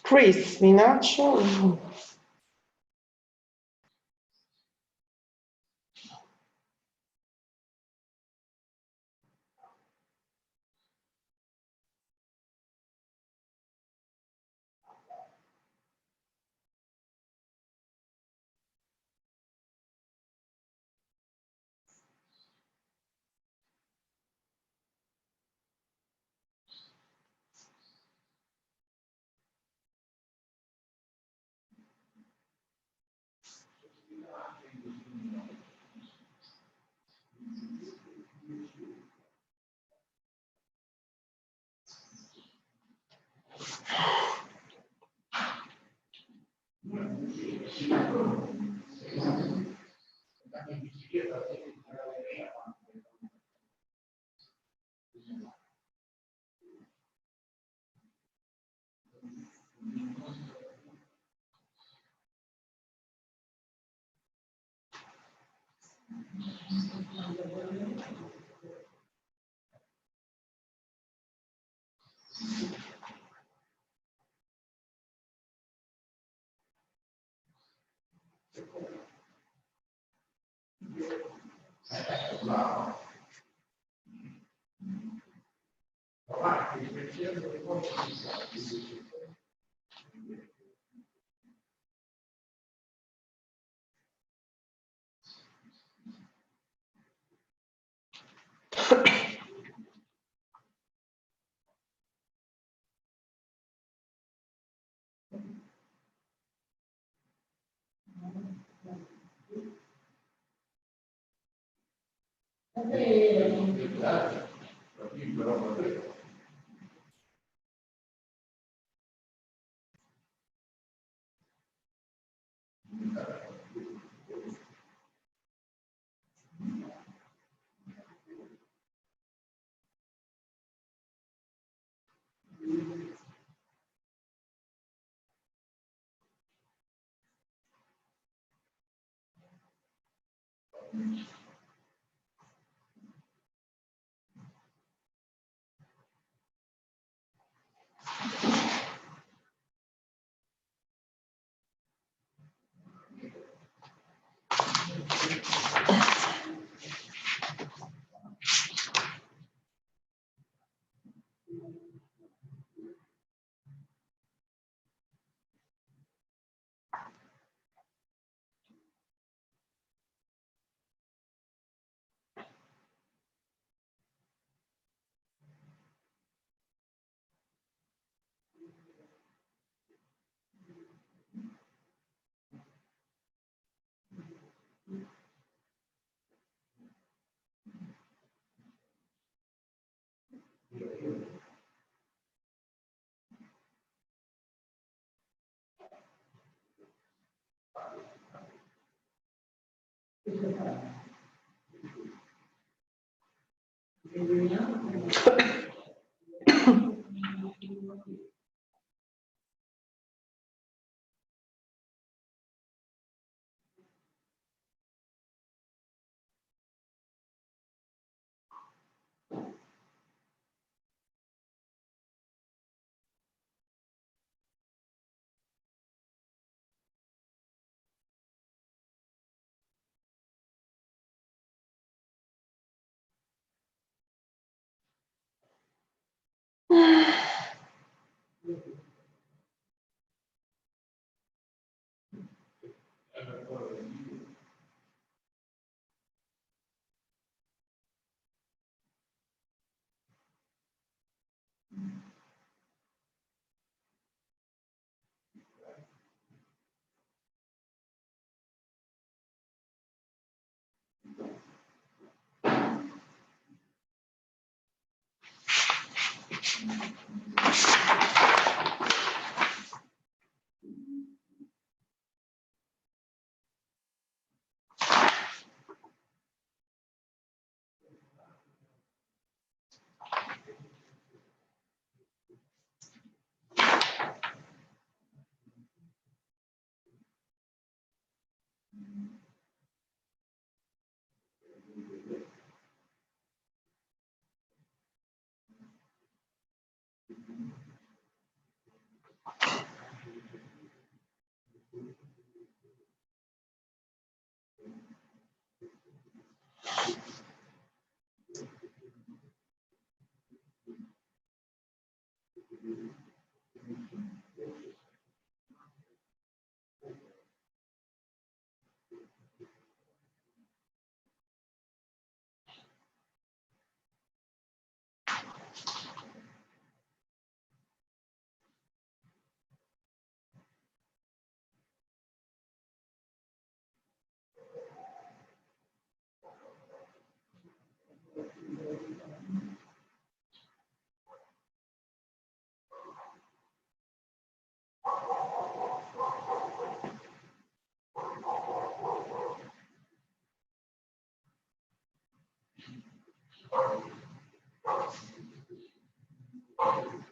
Chris, Minacho.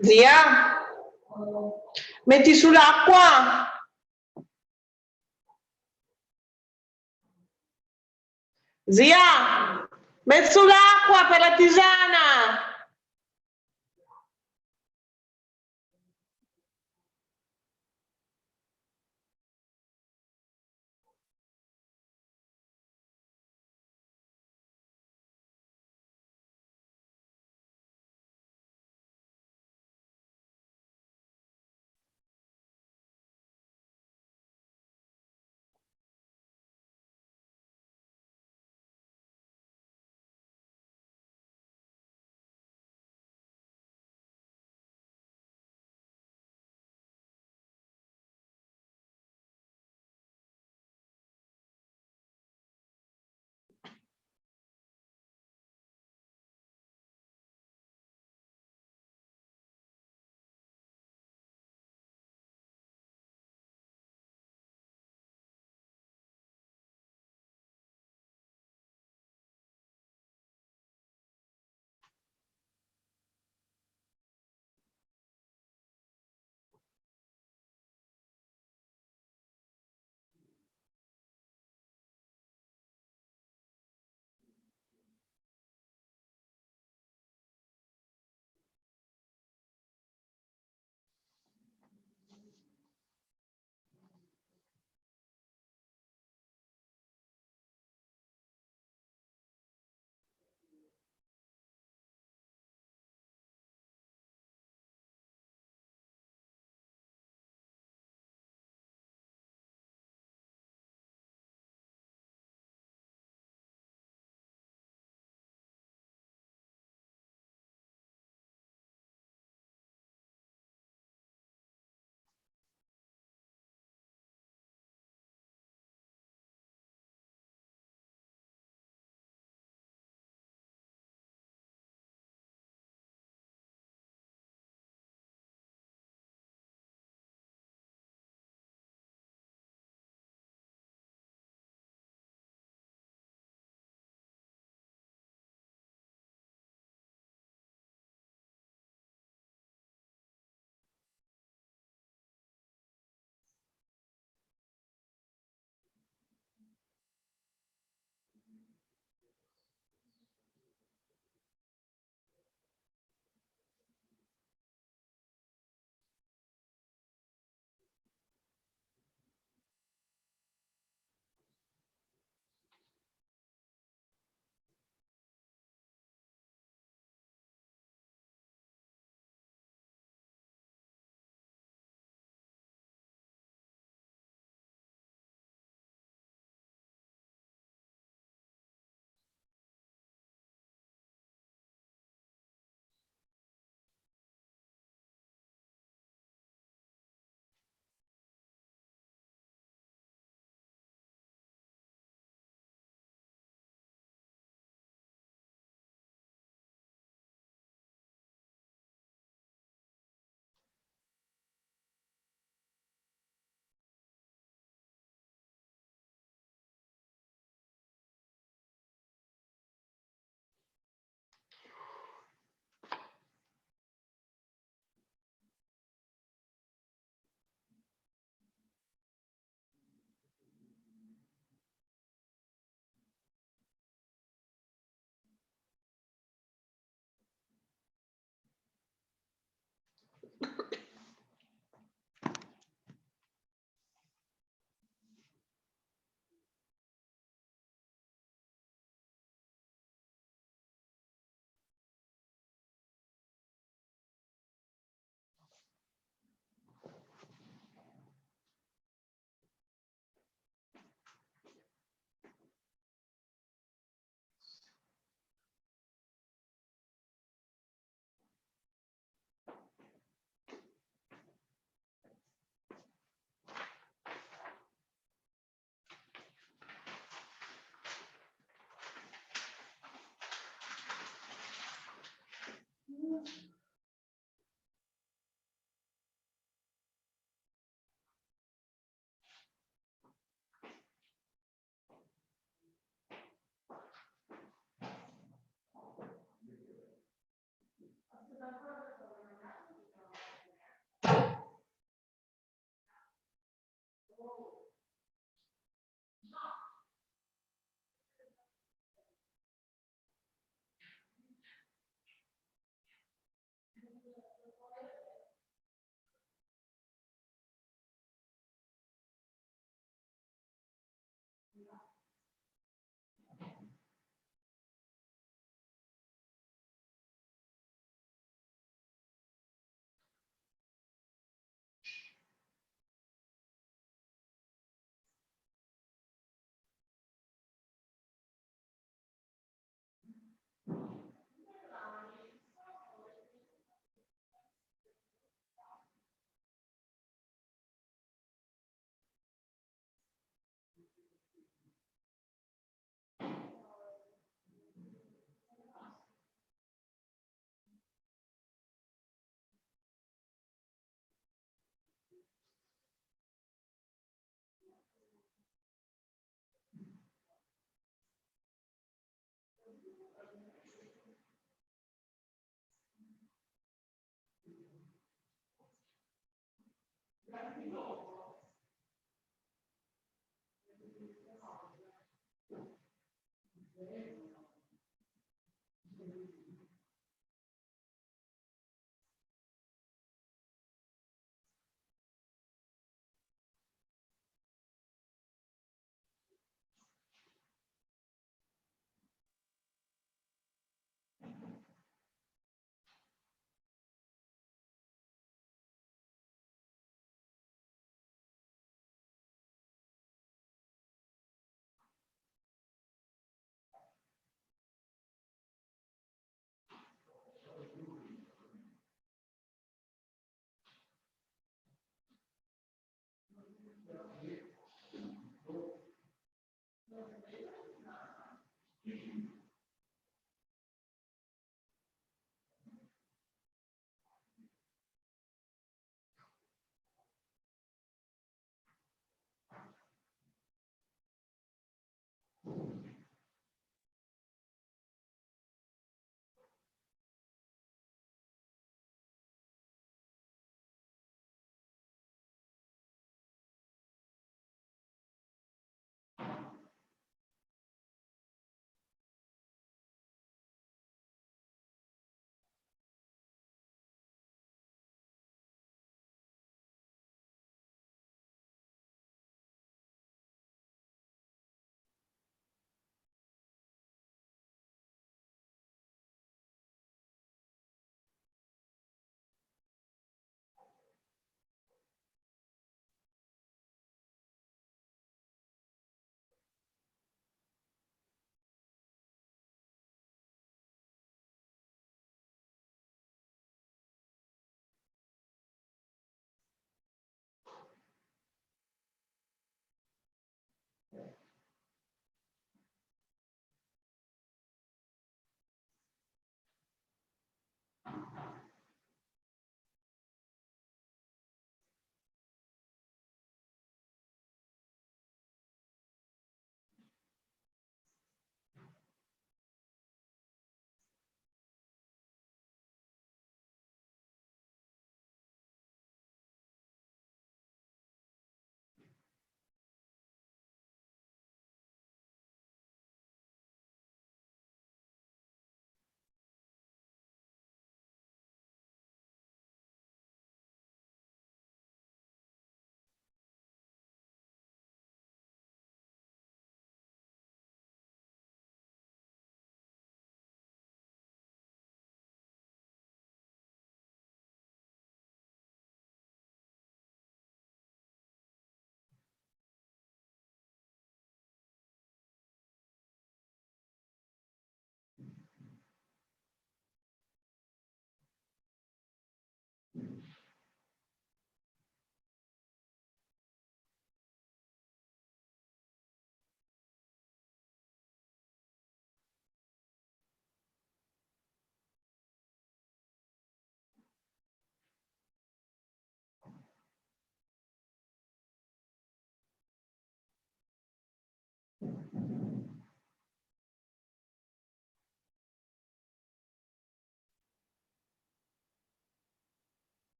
Zia, metti sull'acqua. Zia, metti sull'acqua per la tisana.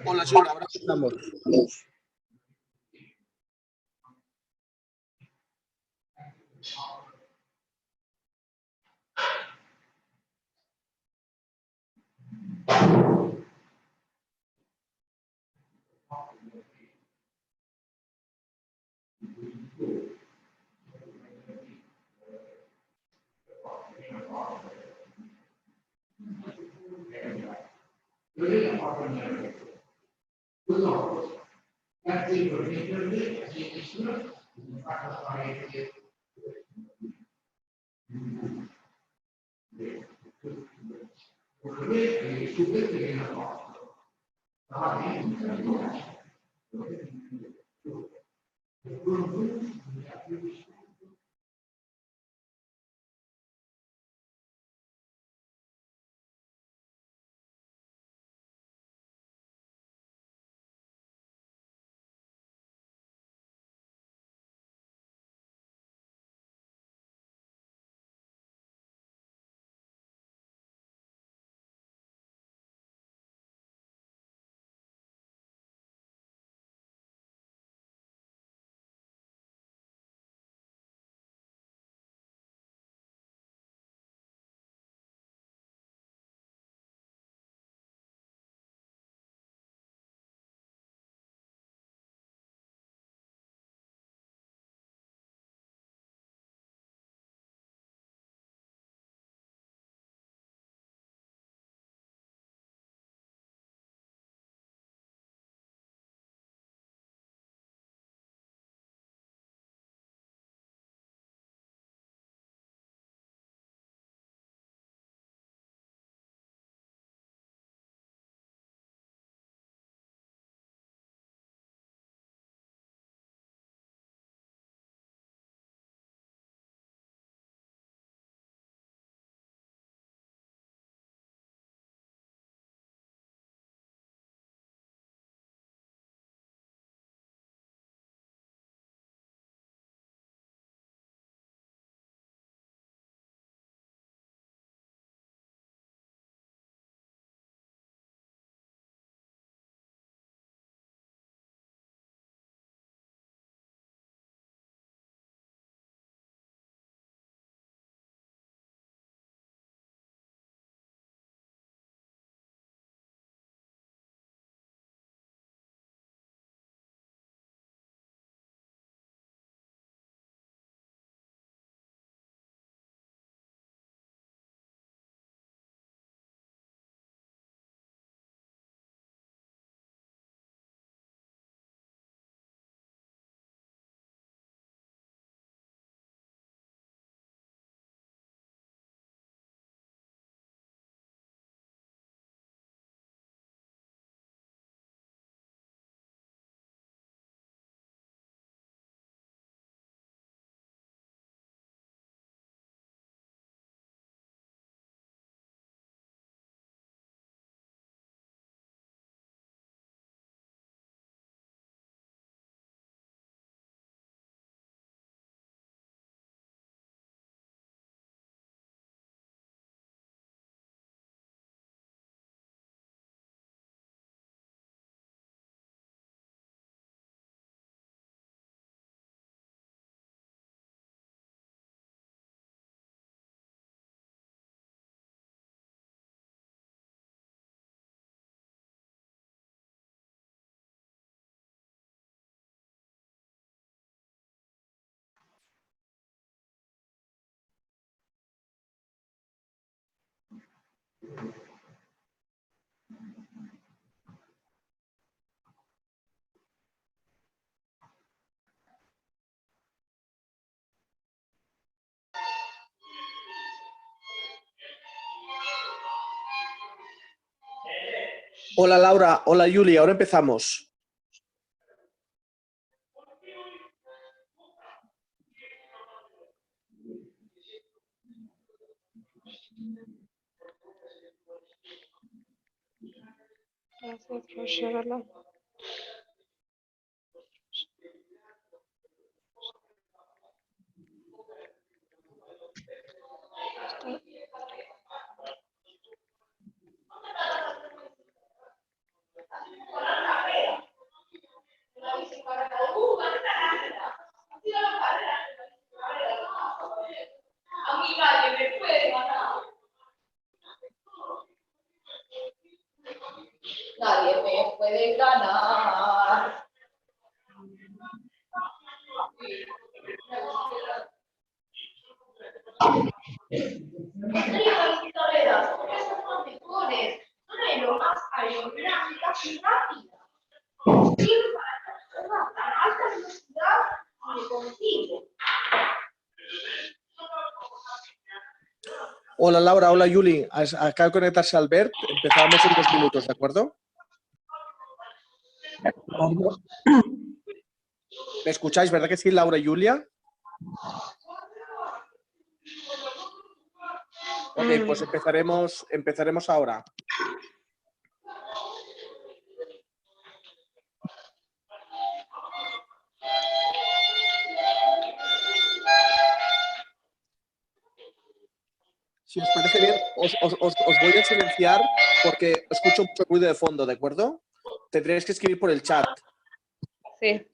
Hola, Chula, ahora estamos. Hola Laura, hola Yuli, ahora empezamos. Nadie me puede ganar. Lo más aerodinámica y rápida. Sirva a alta velocidad y contigo. Hola Laura, hola Yuli, acaba de conectarse Albert, empezamos en 2 minutos, ¿de acuerdo? ¿Me escucháis, verdad que sí, Laura y Julia? Ok, pues empezaremos ahora. Si os parece bien, os voy a silenciar porque escucho mucho ruido de fondo, ¿de acuerdo? Tendréis que escribir por el chat. Sí.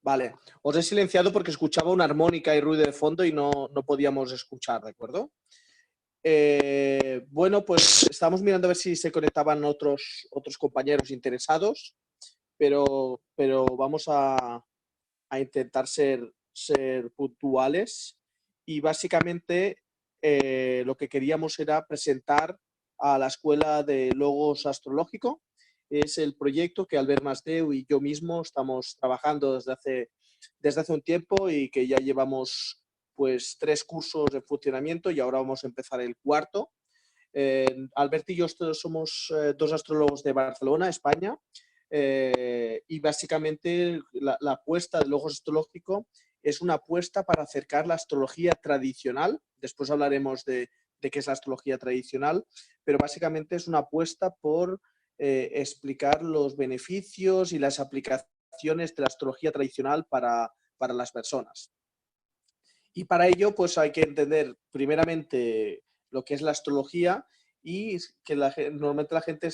Vale, os he silenciado porque escuchaba una armónica y ruido de fondo y no podíamos escuchar, ¿de acuerdo? Bueno, pues estamos mirando a ver si se conectaban otros compañeros interesados, pero vamos a intentar ser puntuales y básicamente lo que queríamos era presentar a la Escuela de Logos Astrológico. Es el proyecto que Albert Masdeu y yo mismo estamos trabajando desde hace un tiempo y que ya llevamos pues 3 cursos de funcionamiento y ahora vamos a empezar el 4. Albert y yo somos 2 astrólogos de Barcelona, España, y básicamente la apuesta del logos astrológico es una apuesta para acercar la astrología tradicional. Después hablaremos de qué es la astrología tradicional, pero básicamente es una apuesta por explicar los beneficios y las aplicaciones de la astrología tradicional para las personas. Y para ello, pues hay que entender primeramente lo que es la astrología y que normalmente la gente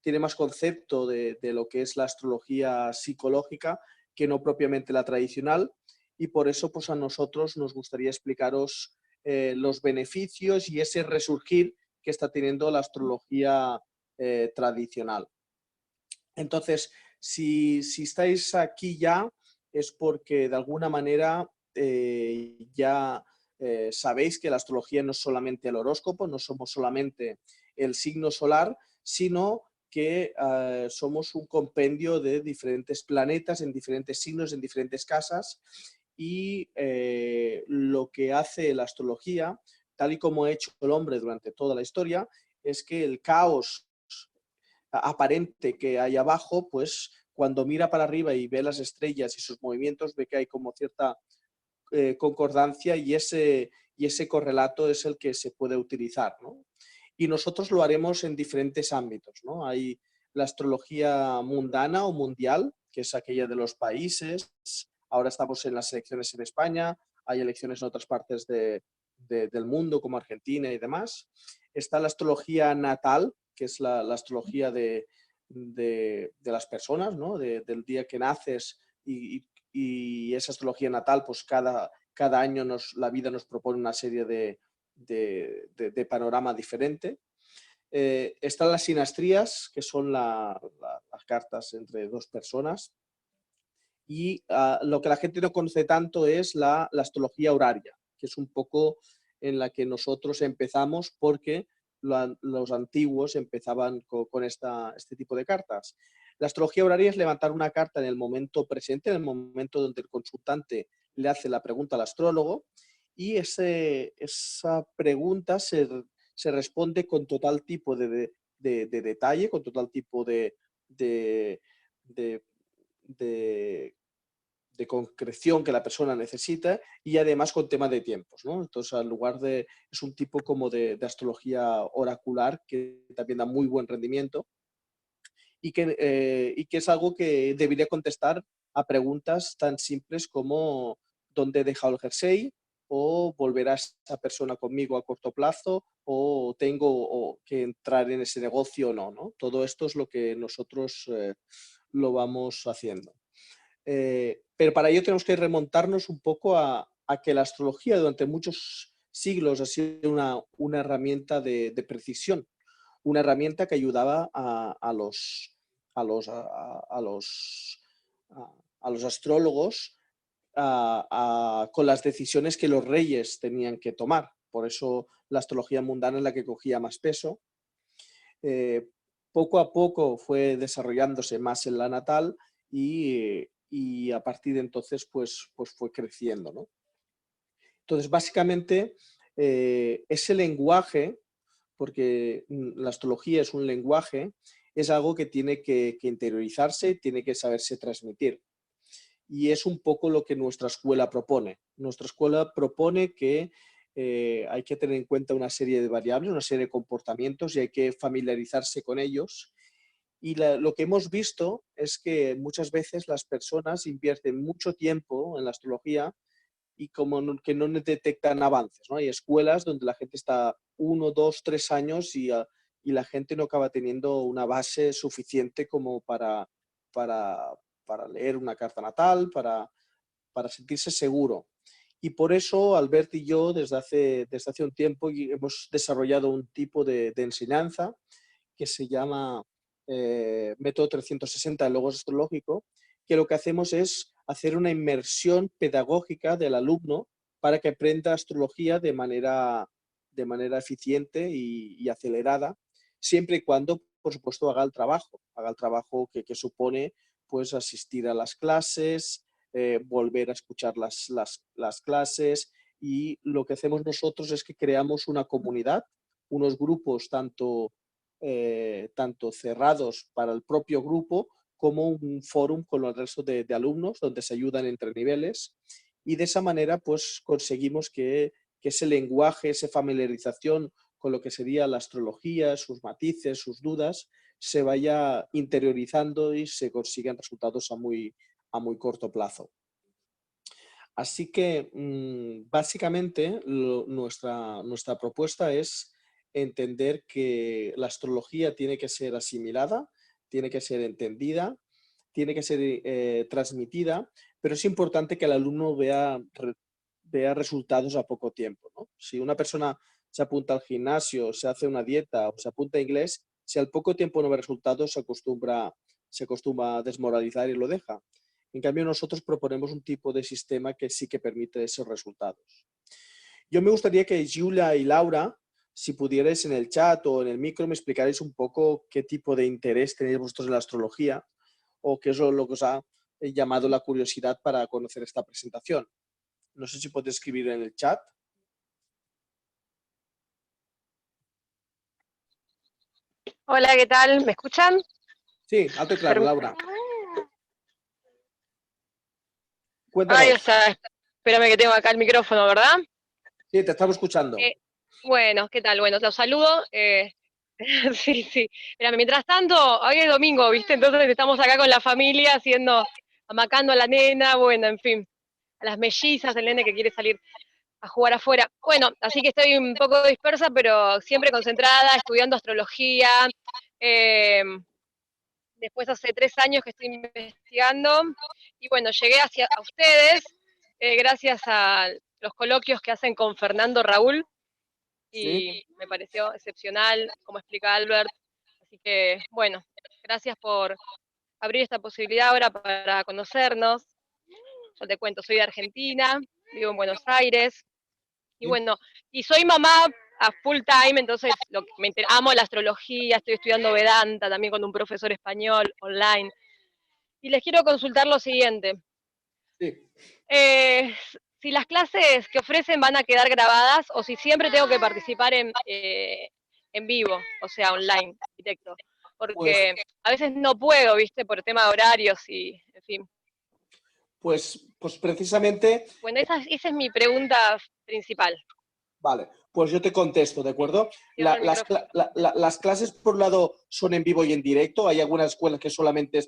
tiene más concepto de lo que es la astrología psicológica que no propiamente la tradicional. Y por eso, pues a nosotros nos gustaría explicaros los beneficios y ese resurgir que está teniendo la astrología tradicional. Entonces, si estáis aquí ya, es porque de alguna manera ya sabéis que la astrología no es solamente el horóscopo, no somos solamente el signo solar, sino que somos un compendio de diferentes planetas en diferentes signos, en diferentes casas, y lo que hace la astrología, tal y como ha hecho el hombre durante toda la historia, es que el caos aparente que hay abajo, pues cuando mira para arriba y ve las estrellas y sus movimientos, ve que hay como cierta concordancia y ese correlato es el que se puede utilizar, ¿no? Y nosotros lo haremos en diferentes ámbitos, ¿no? Hay la astrología mundana o mundial, que es aquella de los países. Ahora estamos en las elecciones en España, hay elecciones en otras partes del mundo, como Argentina y demás. Está la astrología natal, que es la astrología de las personas, ¿no? Del día que naces y esa astrología natal, pues cada año la vida nos propone una serie de panorama diferente. Están las sinastrías, que son las cartas entre 2 personas. Y lo que la gente no conoce tanto es la astrología horaria, que es un poco en la que nosotros empezamos porque los antiguos empezaban con este tipo de cartas. La astrología horaria es levantar una carta en el momento presente, en el momento donde el consultante le hace la pregunta al astrólogo, y esa pregunta se responde con total tipo de detalle, con total tipo de, de, de concreción que la persona necesita, y además con tema de tiempos, ¿no? Entonces, al lugar de, es un tipo como de astrología oracular que también da muy buen rendimiento y que es algo que debería contestar a preguntas tan simples como ¿dónde he dejado el jersey? O ¿volverá esa persona conmigo a corto plazo? O ¿tengo que entrar en ese negocio o no, ¿no? Todo esto es lo que nosotros lo vamos haciendo. Pero para ello tenemos que remontarnos un poco a que la astrología durante muchos siglos ha sido una herramienta de precisión, una herramienta que ayudaba a los astrólogos con las decisiones que los reyes tenían que tomar. Por eso la astrología mundana es la que cogía más peso. Poco a poco fue desarrollándose más en la natal y a partir de entonces pues fue creciendo, ¿no? Entonces, básicamente, ese lenguaje, porque la astrología es un lenguaje, es algo que tiene que interiorizarse, tiene que saberse transmitir. Y es un poco lo que nuestra escuela propone. Nuestra escuela propone que hay que tener en cuenta una serie de variables, una serie de comportamientos y hay que familiarizarse con ellos. Y lo que hemos visto es que muchas veces las personas invierten mucho tiempo en la astrología y como que no detectan avances, ¿no? Hay escuelas donde la gente está 1, 2, 3 años y la gente no acaba teniendo una base suficiente como para, para leer una carta natal, para sentirse seguro. Y por eso Albert y yo desde hace un tiempo hemos desarrollado un tipo de enseñanza que se llama Método 360 de Logos Astrológico, que lo que hacemos es hacer una inmersión pedagógica del alumno para que aprenda astrología de manera eficiente y acelerada, siempre y cuando, por supuesto, haga el trabajo que supone pues, asistir a las clases, volver a escuchar las clases, y lo que hacemos nosotros es que creamos una comunidad, unos grupos tanto cerrados para el propio grupo como un fórum con el resto de alumnos donde se ayudan entre niveles, y de esa manera pues conseguimos que ese lenguaje, esa familiarización con lo que sería la astrología, sus matices, sus dudas, se vaya interiorizando y se consigan resultados a muy corto plazo. Así que básicamente nuestra propuesta es entender que la astrología tiene que ser asimilada, tiene que ser entendida, tiene que ser transmitida, pero es importante que el alumno vea resultados a poco tiempo, ¿no? Si una persona se apunta al gimnasio, se hace una dieta o se apunta a inglés, si al poco tiempo no ve resultados, se acostumbra a desmoralizar y lo deja. En cambio, nosotros proponemos un tipo de sistema que sí que permite esos resultados. Yo me gustaría que Giulia y Laura, si pudierais en el chat o en el micro, me explicarais un poco qué tipo de interés tenéis vosotros en la astrología o qué es lo que os ha llamado la curiosidad para conocer esta presentación. No sé si podéis escribir en el chat. Hola, ¿qué tal? ¿Me escuchan? Sí, alto y claro, Laura. Ahí Cuéntanos. está. Espérame que tengo acá el micrófono, ¿verdad? Sí, te estamos escuchando. Bueno, ¿qué tal? Bueno, los saludo. Sí, sí. Mira, mientras tanto, hoy es domingo, ¿viste? Entonces estamos acá con la familia amacando a la nena, bueno, en fin, a las mellizas, el nene que quiere salir a jugar afuera. Bueno, así que estoy un poco dispersa, pero siempre concentrada, estudiando astrología. Después hace 3 años que estoy investigando y bueno, llegué a ustedes gracias a los coloquios que hacen con Fernando Raúl y ¿Sí? me pareció excepcional, como explica Albert. Así que bueno, gracias por abrir esta posibilidad ahora para conocernos. Yo te cuento, soy de Argentina, vivo en Buenos Aires, Y bueno, y soy mamá a full time, entonces amo la astrología, estoy estudiando Vedanta también con un profesor español online. Y les quiero consultar lo siguiente. Sí. Si las clases que ofrecen van a quedar grabadas o si siempre tengo que participar en vivo, o sea, online, directo. Pues, Porque a veces no puedo, ¿viste? Por tema de horarios y, en fin. pues precisamente, Bueno, esa es mi pregunta principal. vale, pues yo te contesto, ¿de acuerdo? Cierro el micrófono. Las clases, por un lado, son en vivo y en directo. Hay algunas escuelas que solamente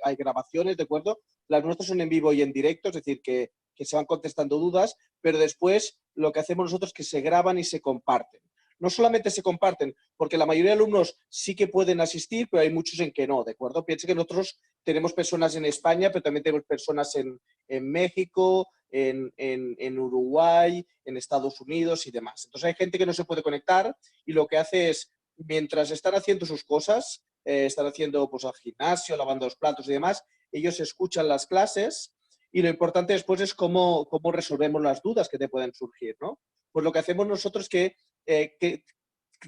hay grabaciones, ¿de acuerdo? Las nuestras son en vivo y en directo, es decir, que se van contestando dudas, pero después lo que hacemos nosotros es que se graban y se comparten. No solamente se comparten, porque la mayoría de alumnos sí que pueden asistir, pero hay muchos en que no, ¿de acuerdo? Piensa que nosotros tenemos personas en España, pero también tenemos personas en México, en Uruguay, en Estados Unidos y demás. Entonces hay gente que no se puede conectar y lo que hace es, mientras están haciendo sus cosas, están haciendo pues al gimnasio, lavando los platos y demás, ellos escuchan las clases y lo importante después es cómo resolvemos las dudas que te pueden surgir, ¿no? Pues lo que hacemos nosotros es que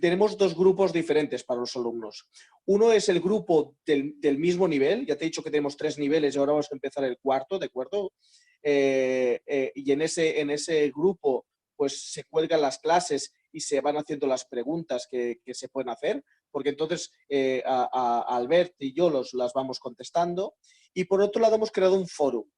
tenemos dos grupos diferentes para los alumnos. Uno es el grupo del mismo nivel, ya te he dicho que tenemos 3 niveles y ahora vamos a empezar el cuarto, ¿de acuerdo? Y en ese grupo pues se cuelgan las clases y se van haciendo las preguntas que se pueden hacer, porque entonces Albert y yo las vamos contestando. Y por otro lado hemos creado un fórum.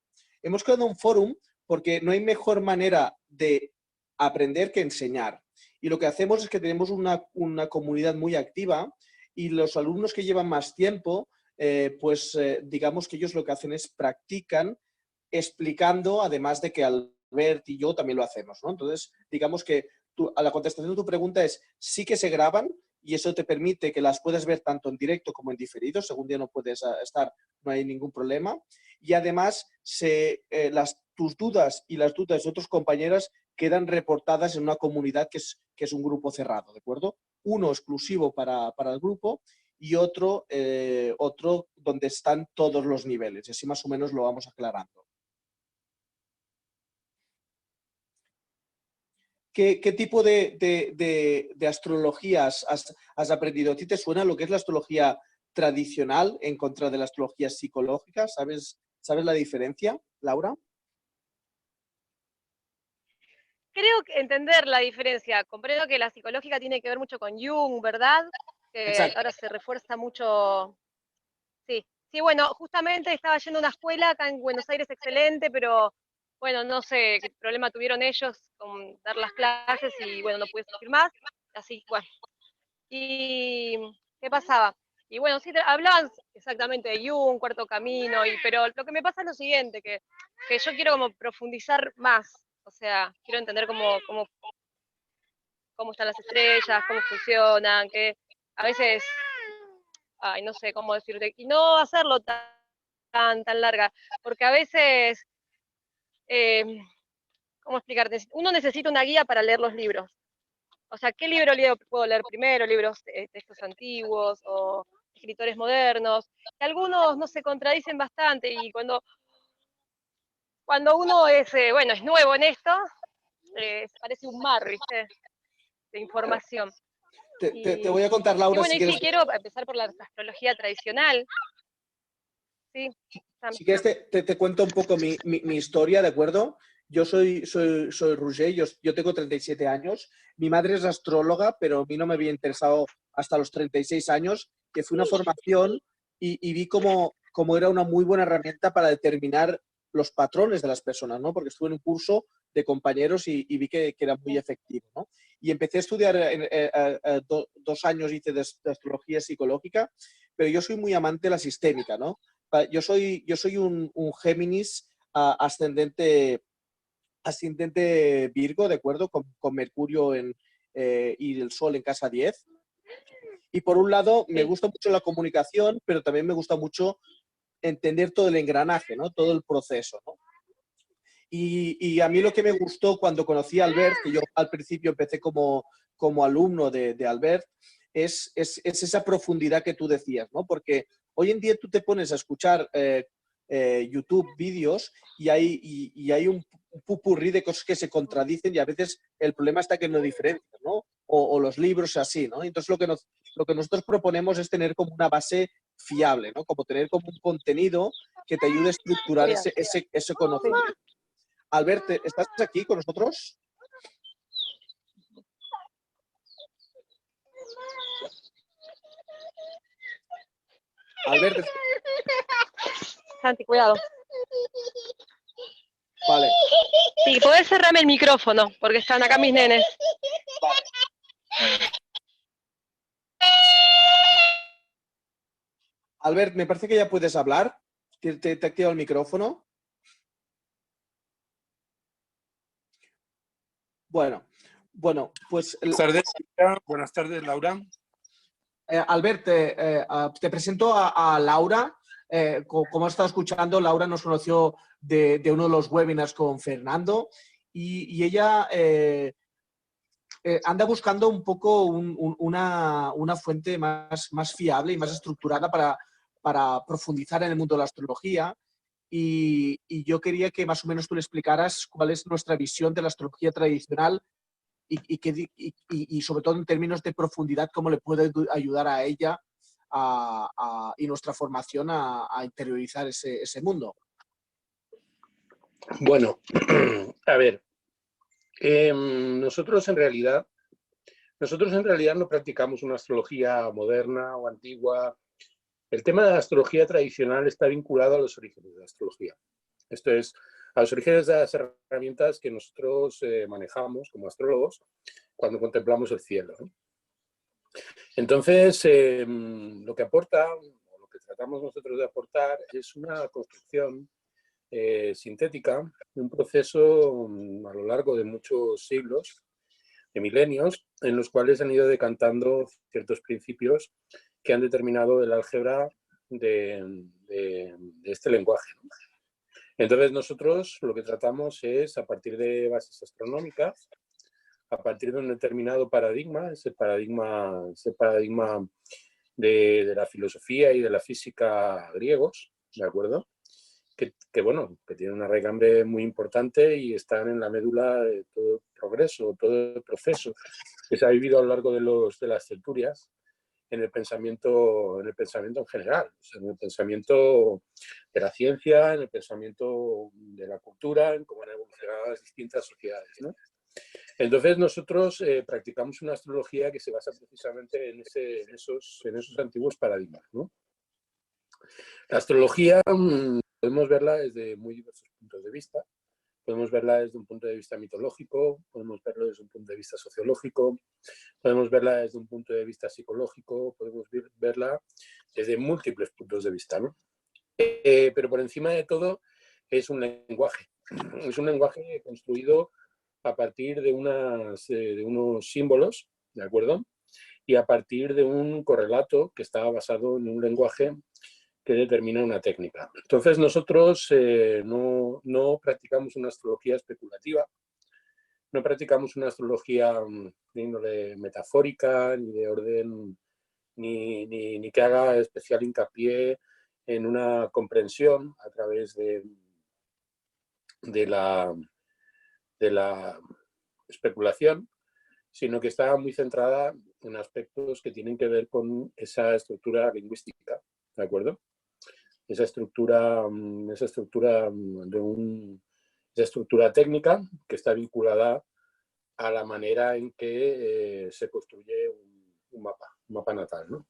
Hemos creado un fórum porque no hay mejor manera de aprender que enseñar. Y lo que hacemos es que tenemos una comunidad muy activa y los alumnos que llevan más tiempo, digamos que ellos lo que hacen es practican explicando, además de que Albert y yo también lo hacemos, ¿no? Entonces, digamos que a la contestación de tu pregunta es sí que se graban y eso te permite que las puedas ver tanto en directo como en diferido. Según día no puedes estar, no hay ningún problema. Y además, tus dudas y las dudas de otros compañeros quedan reportadas en una comunidad que es un grupo cerrado, ¿de acuerdo? Uno exclusivo para el grupo y otro donde están todos los niveles. Y así más o menos lo vamos aclarando. ¿Qué tipo de astrologías has aprendido? ¿A ti te suena lo que es la astrología tradicional en contra de la astrología psicológica? ¿Sabes la diferencia, Laura? Creo que entender la diferencia. Comprendo que la psicológica tiene que ver mucho con Jung, ¿verdad? Que Exacto. ahora se refuerza mucho. Sí, sí, bueno, justamente estaba yendo a una escuela acá en Buenos Aires excelente, pero bueno, no sé qué problema tuvieron ellos con dar las clases y bueno, no pude asistir más. Así, bueno. ¿Y qué pasaba? Y bueno, sí, hablaban exactamente de Jung, Cuarto Camino, pero lo que me pasa es lo siguiente, que yo quiero como profundizar más, o sea, quiero entender cómo están las estrellas, cómo funcionan, que a veces, ay, no sé cómo decirte, y no hacerlo tan larga, porque a veces, ¿cómo explicarte? Uno necesita una guía para leer los libros. O sea, ¿qué libro puedo leer primero? Libros, textos antiguos o escritores modernos. Que algunos no se contradicen bastante y cuando uno es, es nuevo en esto, parece un mar, ¿viste? De información. Te voy a contar, Laura, bueno, si y quieres. sí, quiero empezar por la astrología tradicional. Sí, Si quieres, te cuento un poco mi historia, ¿de acuerdo? Yo soy Roger, yo tengo 37 años. Mi madre es astróloga, pero a mí no me había interesado hasta los 36 años, que fue una formación y vi cómo era una muy buena herramienta para determinar los patrones de las personas, ¿no? Porque estuve en un curso de compañeros y vi que era muy efectivo, ¿no? Y empecé a estudiar, 2 años hice de astrología psicológica, pero yo soy muy amante de la sistémica, ¿no? Yo soy un Géminis ascendente Virgo, ¿de acuerdo? Con Mercurio y el Sol en casa 10. Y por un lado, me gusta mucho la comunicación, pero también me gusta mucho entender todo el engranaje, ¿no? Todo el proceso, ¿no? Y a mí lo que me gustó cuando conocí a Albert, que yo al principio empecé como alumno de Albert, es esa profundidad que tú decías, ¿no? Porque hoy en día tú te pones a escuchar YouTube vídeos y hay pupurrí de cosas que se contradicen y a veces el problema está que no diferencian, ¿no? O los libros así, ¿no? Entonces lo que nosotros proponemos es tener como una base fiable, ¿no? Como tener como un contenido que te ayude a estructurar ese conocimiento. Albert, ¿estás aquí con nosotros? Albert. Santi, cuidado. Vale. Sí, podés cerrarme el micrófono, porque están acá mis nenes. Vale. Albert, me parece que ya puedes hablar. Te activa el micrófono. Bueno, pues... Buenas tardes, Laura. Albert, te presento a Laura. Como has estado escuchando, Laura nos conoció de uno de los webinars con Fernando y ella anda buscando un poco una fuente más fiable y más estructurada para profundizar en el mundo de la astrología. Y yo quería que más o menos tú le explicaras cuál es nuestra visión de la astrología tradicional y sobre todo en términos de profundidad, cómo le puede ayudar a ella y nuestra formación a interiorizar ese mundo. Bueno, a ver, nosotros en realidad no practicamos una astrología moderna o antigua. El tema de la astrología tradicional está vinculado a los orígenes de la astrología. Esto es, a los orígenes de las herramientas que nosotros manejamos como astrólogos cuando contemplamos el cielo, ¿no? Entonces, lo que aporta, o lo que tratamos nosotros de aportar, es una construcción sintética de un proceso a lo largo de muchos siglos, de milenios, en los cuales han ido decantando ciertos principios que han determinado el álgebra de este lenguaje, ¿no? Entonces nosotros lo que tratamos es, a partir de bases astronómicas, a partir de un determinado paradigma, ese paradigma de la filosofía y de la física griegos, ¿de acuerdo? Que bueno, que tiene una raigambre muy importante y están en la médula de todo el progreso, todo el proceso que se ha vivido a lo largo de las centurias en el pensamiento en general, o sea, en el pensamiento de la ciencia, en el pensamiento de la cultura, en cómo han evolucionado las distintas sociedades, ¿no? Entonces nosotros practicamos una astrología que se basa precisamente en esos antiguos paradigmas, ¿no? La astrología podemos verla desde muy diversos puntos de vista. Podemos verla desde un punto de vista mitológico, podemos verla desde un punto de vista sociológico, podemos verla desde un punto de vista psicológico, podemos verla desde múltiples puntos de vista, ¿no? Pero por encima de todo es un lenguaje. Es un lenguaje construido a partir de unos símbolos, ¿de acuerdo? Y a partir de un correlato que está basado en un lenguaje que determina una técnica. Entonces nosotros no practicamos una astrología especulativa, no practicamos una astrología de índole metafórica, ni de orden, ni que haga especial hincapié en una comprensión a través de la especulación, sino que está muy centrada en aspectos que tienen que ver con esa estructura lingüística, ¿de acuerdo? Esa estructura técnica que está vinculada a la manera en que se construye un mapa natal, ¿no?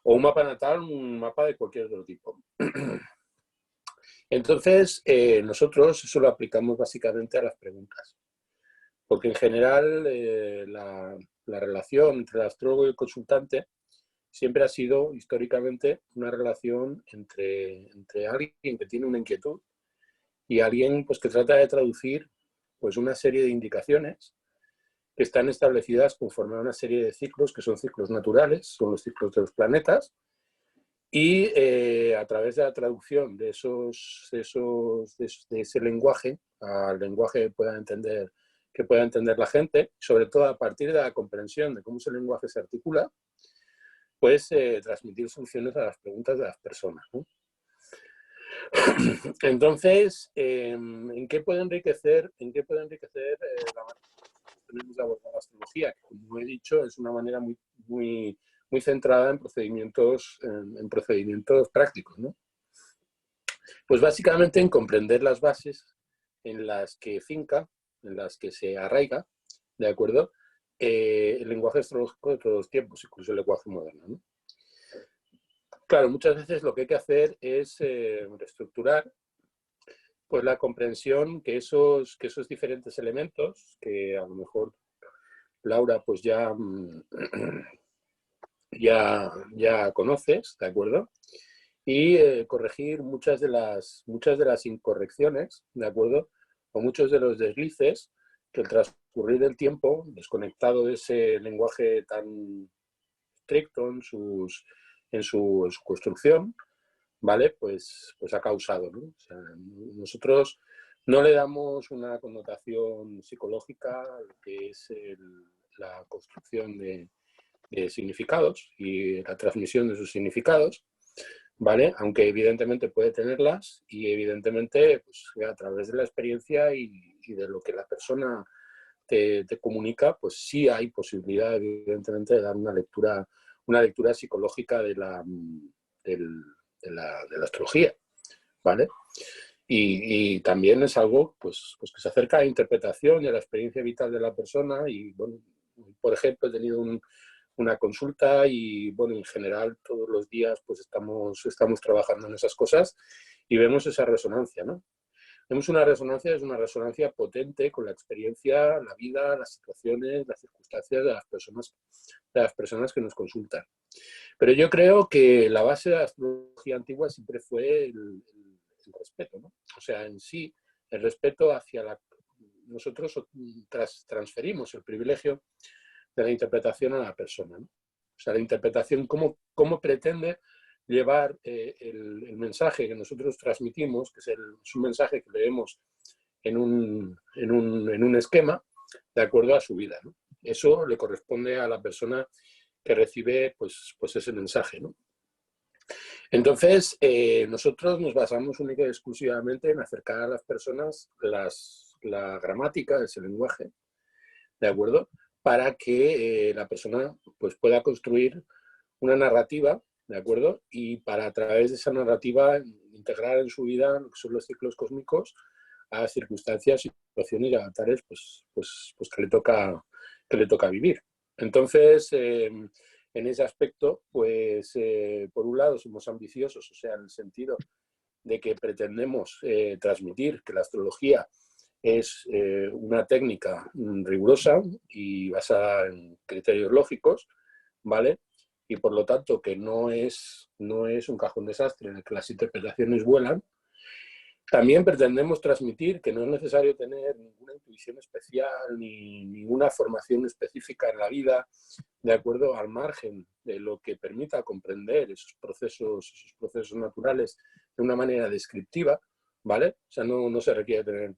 O un mapa natal, un mapa de cualquier otro tipo. Entonces, nosotros eso lo aplicamos básicamente a las preguntas. Porque en general la relación entre el astrólogo y el consultante siempre ha sido históricamente una relación entre alguien que tiene una inquietud y alguien pues, que trata de traducir pues, una serie de indicaciones que están establecidas conforme a una serie de ciclos que son ciclos naturales, son los ciclos de los planetas, y a través de la traducción de ese lenguaje al lenguaje que pueda entender la gente, sobre todo a partir de la comprensión de cómo ese lenguaje se articula, pues transmitir soluciones a las preguntas de las personas, ¿no? Entonces, ¿en qué puede enriquecer, la manera que tenemos de abordar la astrología? Que, como he dicho, es una manera muy centrada en procedimientos prácticos, ¿no? Pues básicamente en comprender las bases en las que finca, en las que se arraiga, ¿de acuerdo? El lenguaje astrológico de todos los tiempos, incluso el lenguaje moderno, ¿no? Claro, muchas veces lo que hay que hacer es reestructurar pues, la comprensión que esos diferentes elementos, que a lo mejor Laura pues ya conoces, ¿de acuerdo? Y corregir muchas de las incorrecciones, ¿de acuerdo? O muchos de los deslices que al transcurrir del tiempo, desconectado de ese lenguaje tan estricto en su construcción, ¿vale? Pues ha causado, ¿no? O sea, nosotros no le damos una connotación psicológica a lo que es la construcción de significados y la transmisión de sus significados, ¿vale? Aunque evidentemente puede tenerlas y evidentemente pues, a través de la experiencia y de lo que la persona te comunica, pues sí hay posibilidad evidentemente de dar una lectura psicológica de la astrología, ¿vale? Y también es algo pues que se acerca a la interpretación y a la experiencia vital de la persona y, bueno, por ejemplo, he tenido una consulta y, bueno, en general todos los días pues estamos trabajando en esas cosas y vemos esa resonancia, ¿no? Vemos una resonancia, es una resonancia potente con la experiencia, la vida, las situaciones, las circunstancias de las personas que nos consultan. Pero yo creo que la base de la astrología antigua siempre fue el respeto, ¿no? O sea, en sí, el respeto hacia nosotros transferimos el privilegio de la interpretación a la persona, ¿no? O sea, la interpretación, cómo pretende llevar el mensaje que nosotros transmitimos, que es un mensaje que leemos en un esquema, de acuerdo a su vida, ¿no? Eso le corresponde a la persona que recibe pues ese mensaje, ¿no? Entonces, nosotros nos basamos única y exclusivamente en acercar a las personas la gramática, ese lenguaje, ¿de acuerdo? Para que la persona pues, pueda construir una narrativa, ¿de acuerdo? Y para a través de esa narrativa integrar en su vida lo que son los ciclos cósmicos a circunstancias, situaciones y avatares pues que le toca vivir. Entonces, en ese aspecto, pues por un lado somos ambiciosos, o sea, en el sentido de que pretendemos transmitir que la astrología es una técnica rigurosa y basada en criterios lógicos, ¿vale? Y por lo tanto que no es un cajón desastre en el que las interpretaciones vuelan. También pretendemos transmitir que no es necesario tener ninguna intuición especial ni ninguna formación específica en la vida, de acuerdo al margen de lo que permita comprender esos procesos naturales de una manera descriptiva, ¿vale? O sea, no se requiere tener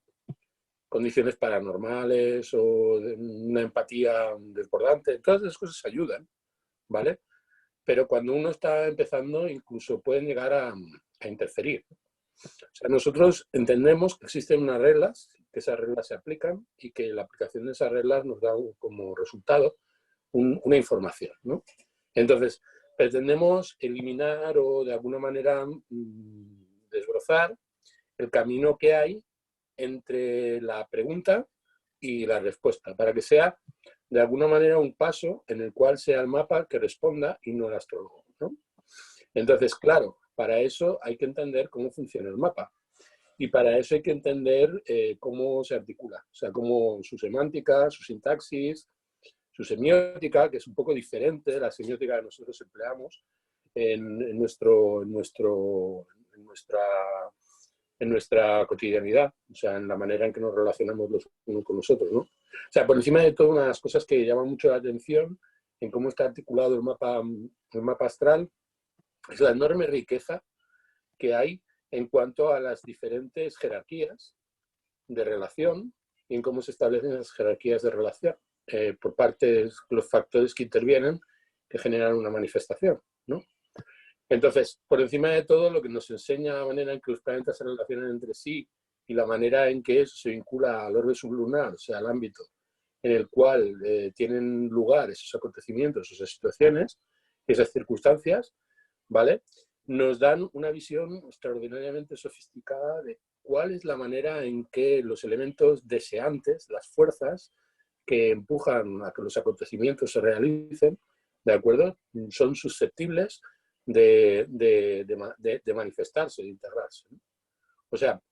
condiciones paranormales o una empatía desbordante. Todas esas cosas ayudan, ¿vale? Pero cuando uno está empezando, incluso pueden llegar a interferir. O sea, nosotros entendemos que existen unas reglas, que esas reglas se aplican y que la aplicación de esas reglas nos da como resultado una información, ¿no? Entonces, pretendemos eliminar o de alguna manera desbrozar el camino que hay entre la pregunta y la respuesta, para que sea de alguna manera un paso en el cual sea el mapa que responda y no el astrólogo, ¿no? Entonces, claro, para eso hay que entender cómo funciona el mapa y para eso hay que entender cómo se articula, o sea, cómo su semántica, su sintaxis, su semiótica, que es un poco diferente de la semiótica que nosotros empleamos en nuestra cotidianidad, o sea, en la manera en que nos relacionamos los unos con los otros, ¿no? O sea, por encima de todo, una de las cosas que llaman mucho la atención en cómo está articulado el mapa astral es la enorme riqueza que hay en cuanto a las diferentes jerarquías de relación y en cómo se establecen esas jerarquías de relación por parte de los factores que intervienen que generan una manifestación, ¿no? Entonces, por encima de todo, lo que nos enseña la manera en que los planetas se relacionan entre sí y la manera en que eso se vincula al orbe sublunar, o sea, al ámbito en el cual tienen lugar esos acontecimientos, esas situaciones, esas circunstancias, ¿vale? Nos dan una visión extraordinariamente sofisticada de cuál es la manera en que los elementos deseantes, las fuerzas que empujan a que los acontecimientos se realicen, ¿de acuerdo? Son susceptibles de manifestarse, de integrarse, ¿no? O sea,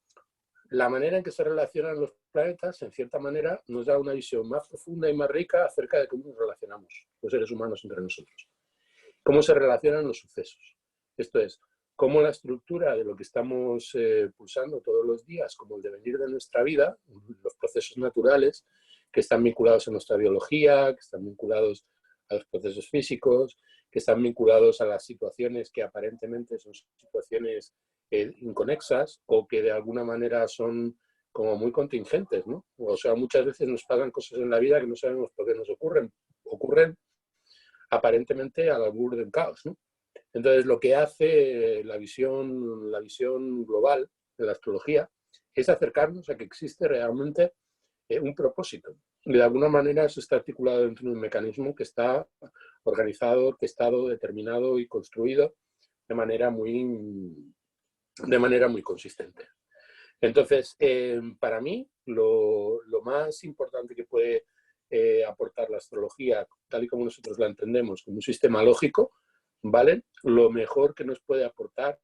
la manera en que se relacionan los planetas, en cierta manera, nos da una visión más profunda y más rica acerca de cómo nos relacionamos los seres humanos entre nosotros. Cómo se relacionan los sucesos. Esto es, cómo la estructura de lo que estamos pulsando todos los días, como el devenir de nuestra vida, los procesos naturales que están vinculados a nuestra biología, que están vinculados a los procesos físicos, que están vinculados a las situaciones que aparentemente son situaciones inconexas o que de alguna manera son como muy contingentes, ¿no? O sea, muchas veces nos pasan cosas en la vida que no sabemos por qué nos ocurren. Ocurren aparentemente al albur del caos, ¿no? Entonces, lo que hace la visión global de la astrología es acercarnos a que existe realmente un propósito. Y de alguna manera eso está articulado dentro de un mecanismo que está organizado, orquestado, determinado y construido de manera muy consistente. Entonces, para mí, lo más importante que puede aportar la astrología, tal y como nosotros la entendemos, como un sistema lógico, ¿vale? Lo mejor que nos puede aportar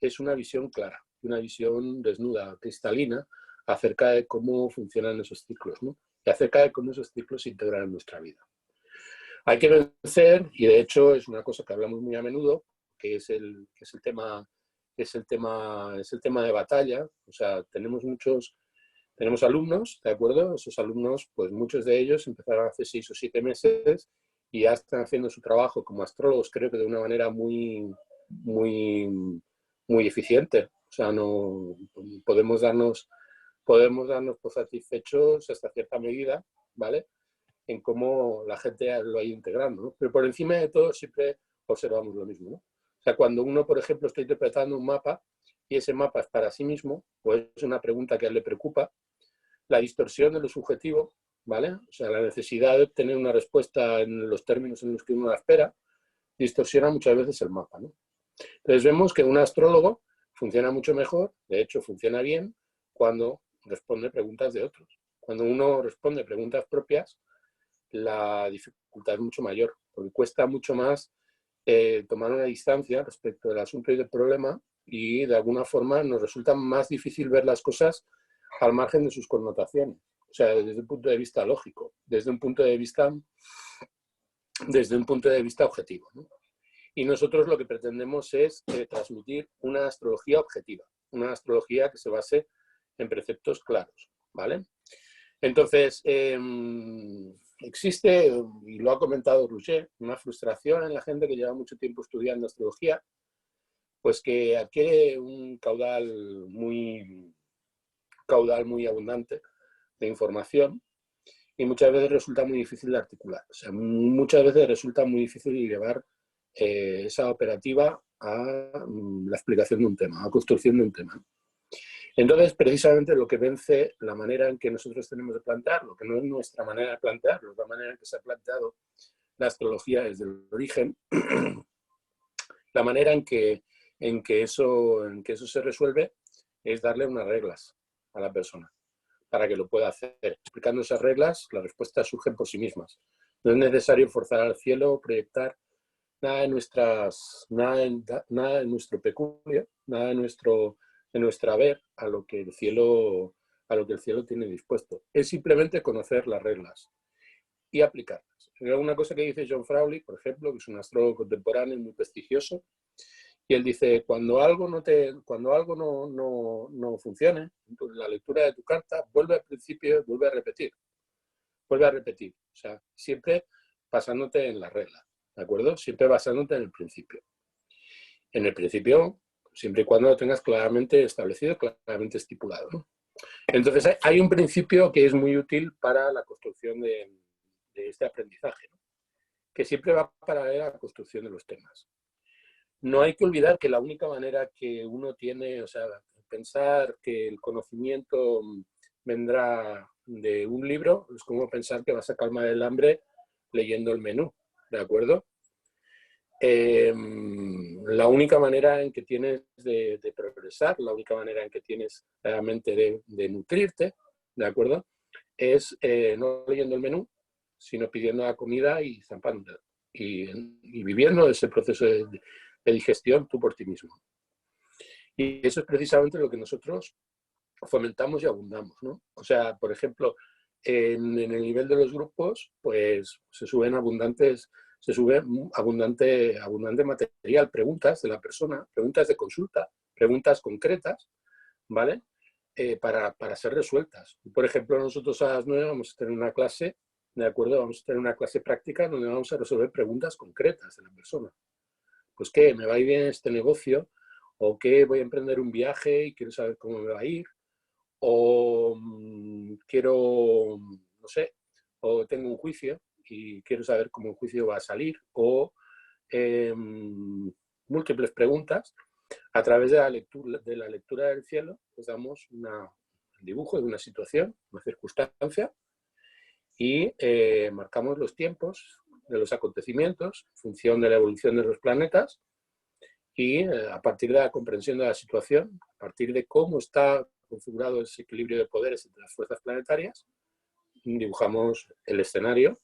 es una visión clara, una visión desnuda, cristalina, acerca de cómo funcionan esos ciclos, ¿no? Y acerca de cómo esos ciclos se integran en nuestra vida. Hay que vencer, y de hecho es una cosa que hablamos muy a menudo, que es el tema de batalla. O sea, tenemos alumnos, ¿de acuerdo? Esos alumnos, pues muchos de ellos empezaron hace 6 o 7 meses y ya están haciendo su trabajo como astrólogos, creo que de una manera muy eficiente. O sea, no podemos darnos por satisfechos hasta cierta medida, ¿vale? En cómo la gente lo ha ido integrando, ¿no? Pero por encima de todo siempre observamos lo mismo, ¿no? O sea, cuando uno, por ejemplo, está interpretando un mapa y ese mapa es para sí mismo, pues es una pregunta que a él le preocupa, la distorsión de lo subjetivo, ¿vale? O sea, la necesidad de obtener una respuesta en los términos en los que uno la espera, distorsiona muchas veces el mapa, ¿no? Entonces vemos que un astrólogo funciona mucho mejor, de hecho funciona bien, cuando responde preguntas de otros. Cuando uno responde preguntas propias, la dificultad es mucho mayor, porque cuesta mucho más tomar una distancia respecto del asunto y del problema, y de alguna forma nos resulta más difícil ver las cosas al margen de sus connotaciones. O sea, desde un punto de vista lógico, desde un punto de vista objetivo, ¿no? Y nosotros lo que pretendemos es transmitir una astrología objetiva, una astrología que se base en preceptos claros, ¿vale? Entonces, existe, y lo ha comentado Roger, una frustración en la gente que lleva mucho tiempo estudiando astrología, pues que adquiere un caudal muy abundante de información y muchas veces resulta muy difícil de articular. O sea, muchas veces resulta muy difícil llevar esa operativa a la explicación de un tema, a la construcción de un tema. Entonces, precisamente lo que vence la manera en que nosotros tenemos de plantearlo, que no es nuestra manera de plantearlo, es la manera en que se ha planteado la astrología desde el origen, la manera en que eso se resuelve es darle unas reglas a la persona para que lo pueda hacer. Explicando esas reglas, las respuestas surgen por sí mismas. No es necesario forzar al cielo, proyectar nada de nuestro peculio, nada de nuestro haber a lo que el cielo tiene dispuesto. Es simplemente conocer las reglas y aplicarlas. Hay alguna cosa que dice John Frawley, por ejemplo, que es un astrólogo contemporáneo muy prestigioso, y él dice, cuando algo no funcione, la lectura de tu carta, vuelve al principio, vuelve a repetir. O sea, siempre basándote en la regla, ¿de acuerdo? Siempre basándote en el principio. En el principio, siempre y cuando lo tengas claramente establecido, claramente estipulado, ¿no? Entonces, hay un principio que es muy útil para la construcción de este aprendizaje, ¿no? Que siempre va paralela a la construcción de los temas. no hay que olvidar que la única manera que uno tiene, o sea, pensar que el conocimiento vendrá de un libro es como pensar que vas a calmar el hambre leyendo el menú, ¿de acuerdo? La única manera en que tienes de progresar, la única manera en que tienes realmente de nutrirte, ¿de acuerdo? Es no leyendo el menú, sino pidiendo la comida y zampándola y viviendo ese proceso de digestión tú por ti mismo. Y eso es precisamente lo que nosotros fomentamos y abundamos, ¿no? O sea, por ejemplo, en el nivel de los grupos, pues se sube abundante material, preguntas de la persona, preguntas de consulta, preguntas concretas, ¿vale? Para ser resueltas. Por ejemplo, nosotros a las 9 vamos a tener una clase, ¿de acuerdo? Vamos a tener una clase práctica donde vamos a resolver preguntas concretas de la persona. Pues, ¿qué? ¿Me va a ir bien este negocio? ¿O qué? Voy a emprender un viaje y quiero saber cómo me va a ir. O quiero, no sé, o tengo un juicio y quiero saber cómo el juicio va a salir. O múltiples preguntas. A través de la lectura del cielo, pues damos un dibujo de una situación, una circunstancia, y marcamos los tiempos de los acontecimientos en función de la evolución de los planetas y a partir de la comprensión de la situación, a partir de cómo está configurado ese equilibrio de poderes entre las fuerzas planetarias, dibujamos el escenario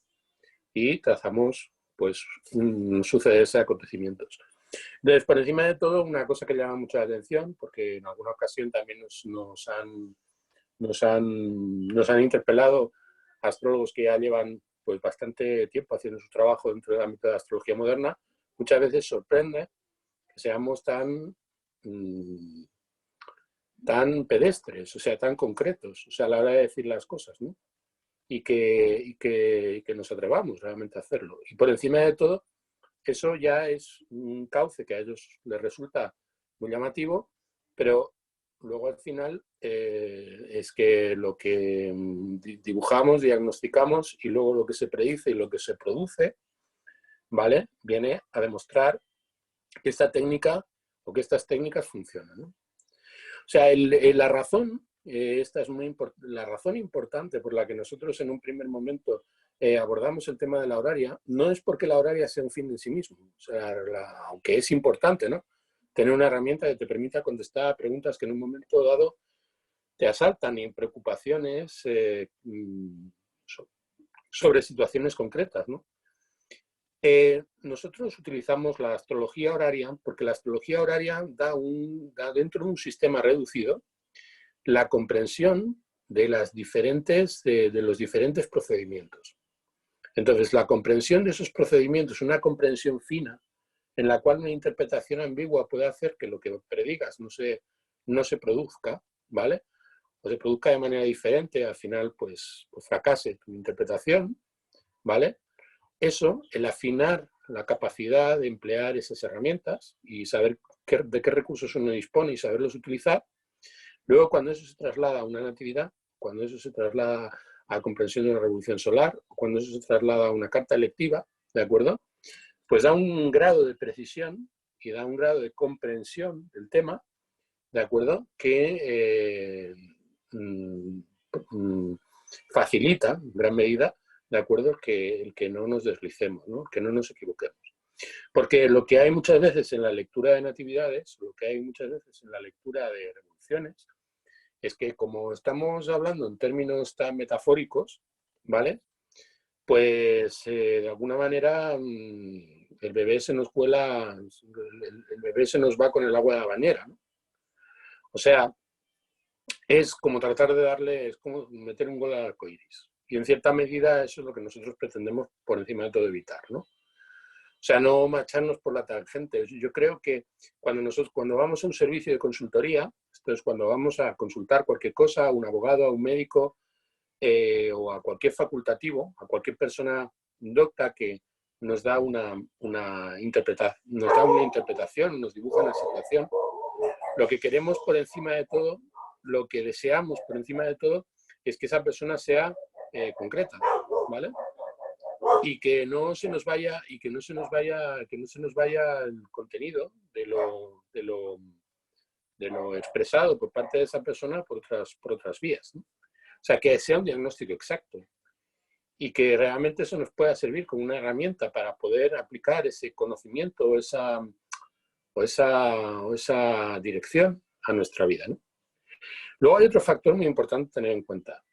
y trazamos pues un sucederse de acontecimientos. Entonces, por encima de todo, una cosa que llama mucho la atención, porque en alguna ocasión también nos han interpelado astrólogos que ya llevan pues bastante tiempo haciendo su trabajo dentro del ámbito de la astrología moderna, muchas veces sorprende que seamos tan pedestres, o sea, tan concretos, o sea, a la hora de decir las cosas, ¿no? Y que nos atrevamos realmente a hacerlo. Y por encima de todo, eso ya es un cauce que a ellos les resulta muy llamativo, pero luego al final es que lo que dibujamos, diagnosticamos y luego lo que se predice y lo que se produce, ¿vale? Viene a demostrar que esta técnica o que estas técnicas funcionan, ¿no? O sea, la razón, esta es la razón importante por la que nosotros en un primer momento abordamos el tema de la horaria, no es porque la horaria sea un fin en sí mismo, o sea, aunque es importante, ¿no? Tener una herramienta que te permita contestar a preguntas que en un momento dado te asaltan y preocupaciones sobre situaciones concretas, ¿no? Nosotros utilizamos la astrología horaria porque la astrología horaria da dentro de un sistema reducido la comprensión de los diferentes procedimientos. Entonces, la comprensión de esos procedimientos, una comprensión fina, en la cual una interpretación ambigua puede hacer que lo que predigas no se produzca, ¿vale? O se produzca de manera diferente, al final pues fracase tu interpretación, ¿vale? Eso, el afinar la capacidad de emplear esas herramientas y saber de qué recursos uno dispone y saberlos utilizar, luego cuando eso se traslada a una natividad, cuando eso se traslada a comprensión de una revolución solar, cuando eso se traslada a una carta electiva, ¿de acuerdo? Pues da un grado de precisión y da un grado de comprensión del tema, ¿de acuerdo? Que facilita en gran medida, ¿de acuerdo? El que no nos deslicemos, ¿no? Que no nos equivoquemos. Porque lo que hay muchas veces en la lectura de natividades, lo que hay muchas veces en la lectura de revoluciones, es que como estamos hablando en términos tan metafóricos, ¿vale? Pues de alguna manera el bebé se nos cuela, el bebé se nos va con el agua de la bañera, ¿no? O sea, es como tratar de darle, es como meter un gol al arcoíris. Y en cierta medida eso es lo que nosotros pretendemos por encima de todo evitar, ¿no? O sea, no marcharnos por la tangente. Yo creo que cuando vamos a un servicio de consultoría, esto es cuando vamos a consultar cualquier cosa, a un abogado, a un médico o a cualquier facultativo, a cualquier persona docta que nos da una interpretación, nos dibuja una situación, lo que queremos por encima de todo, lo que deseamos por encima de todo, es que esa persona sea concreta, ¿vale? Y que no se nos vaya el contenido de lo expresado por parte de esa persona por otras vías, ¿no? O sea, que sea un diagnóstico exacto y que realmente eso nos pueda servir como una herramienta para poder aplicar ese conocimiento o esa dirección a nuestra vida, ¿no? Luego hay otro factor muy importante a tener en cuenta.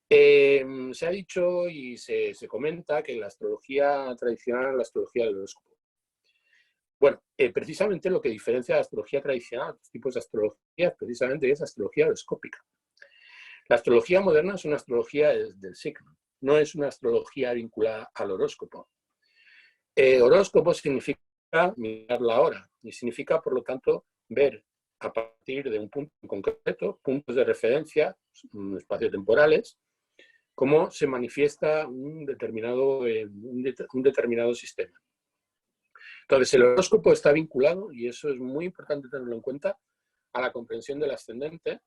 Se ha dicho y se comenta que la astrología tradicional es la astrología del horóscopo. Bueno, precisamente lo que diferencia la astrología tradicional, los tipos de astrología, precisamente es la astrología horoscópica. La astrología moderna es una astrología del signo, no es una astrología vinculada al horóscopo. Horóscopo significa mirar la hora y significa, por lo tanto, ver a partir de un punto en concreto, puntos de referencia, espaciotemporales, cómo se manifiesta un determinado sistema. Entonces, el horóscopo está vinculado, y eso es muy importante tenerlo en cuenta, a la comprensión del ascendente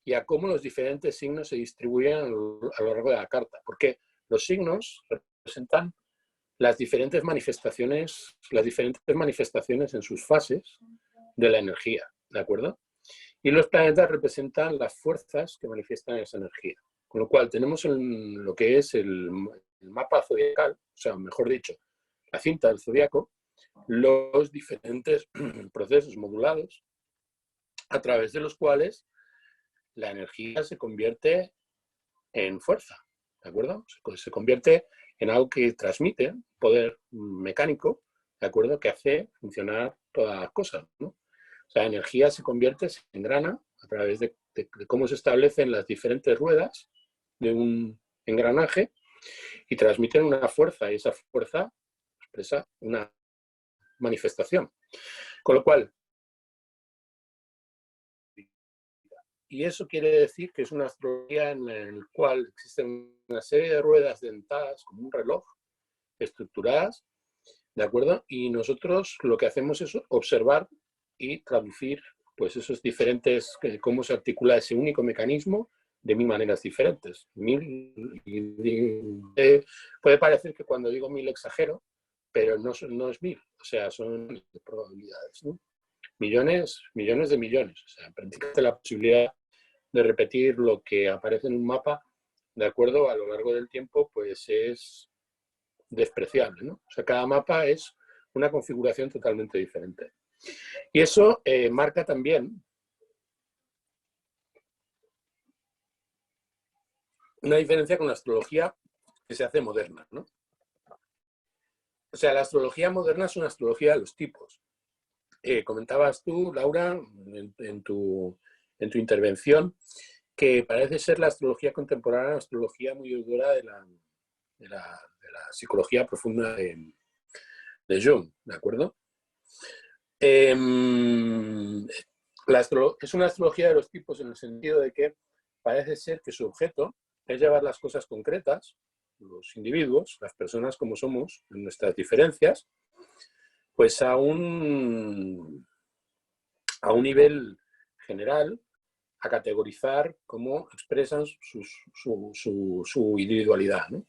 y a cómo los diferentes signos se distribuyen a lo largo de la carta. Porque los signos representan las diferentes manifestaciones en sus fases de la energía, ¿de acuerdo? Y los planetas representan las fuerzas que manifiestan esa energía. Con lo cual tenemos lo que es el mapa zodiacal, o sea, mejor dicho, la cinta del zodiaco, los diferentes procesos modulados a través de los cuales la energía se convierte en fuerza, ¿de acuerdo? Se convierte en algo que transmite poder mecánico, ¿de acuerdo? Que hace funcionar todas las cosas, ¿no? O sea, la energía se convierte, se engrana a través de cómo se establecen las diferentes ruedas de un engranaje y transmiten una fuerza, y esa fuerza expresa una manifestación. Con lo cual, y eso quiere decir que es una astrología en la cual existen una serie de ruedas dentadas, como un reloj, estructuradas, ¿de acuerdo? Y nosotros lo que hacemos es observar y traducir pues esos diferentes, cómo se articula ese único mecanismo de 1000 maneras diferentes. Puede parecer que cuando digo 1000 exagero, pero no es 1000, o sea, son probabilidades, ¿no? Millones de millones. O sea, prácticamente la posibilidad de repetir lo que aparece en un mapa, de acuerdo, a lo largo del tiempo, pues es despreciable, ¿no? O sea, cada mapa es una configuración totalmente diferente. Y eso marca también una diferencia con la astrología que se hace moderna, ¿no? O sea, la astrología moderna es una astrología de los tipos. Comentabas tú, Laura, en tu intervención, que parece ser la astrología contemporánea una astrología muy deudora de la psicología profunda de Jung, ¿de acuerdo? Es una astrología de los tipos en el sentido de que parece ser que su objeto es llevar las cosas concretas, los individuos, las personas como somos, en nuestras diferencias, pues a un nivel general, a categorizar cómo expresan su individualidad, ¿no?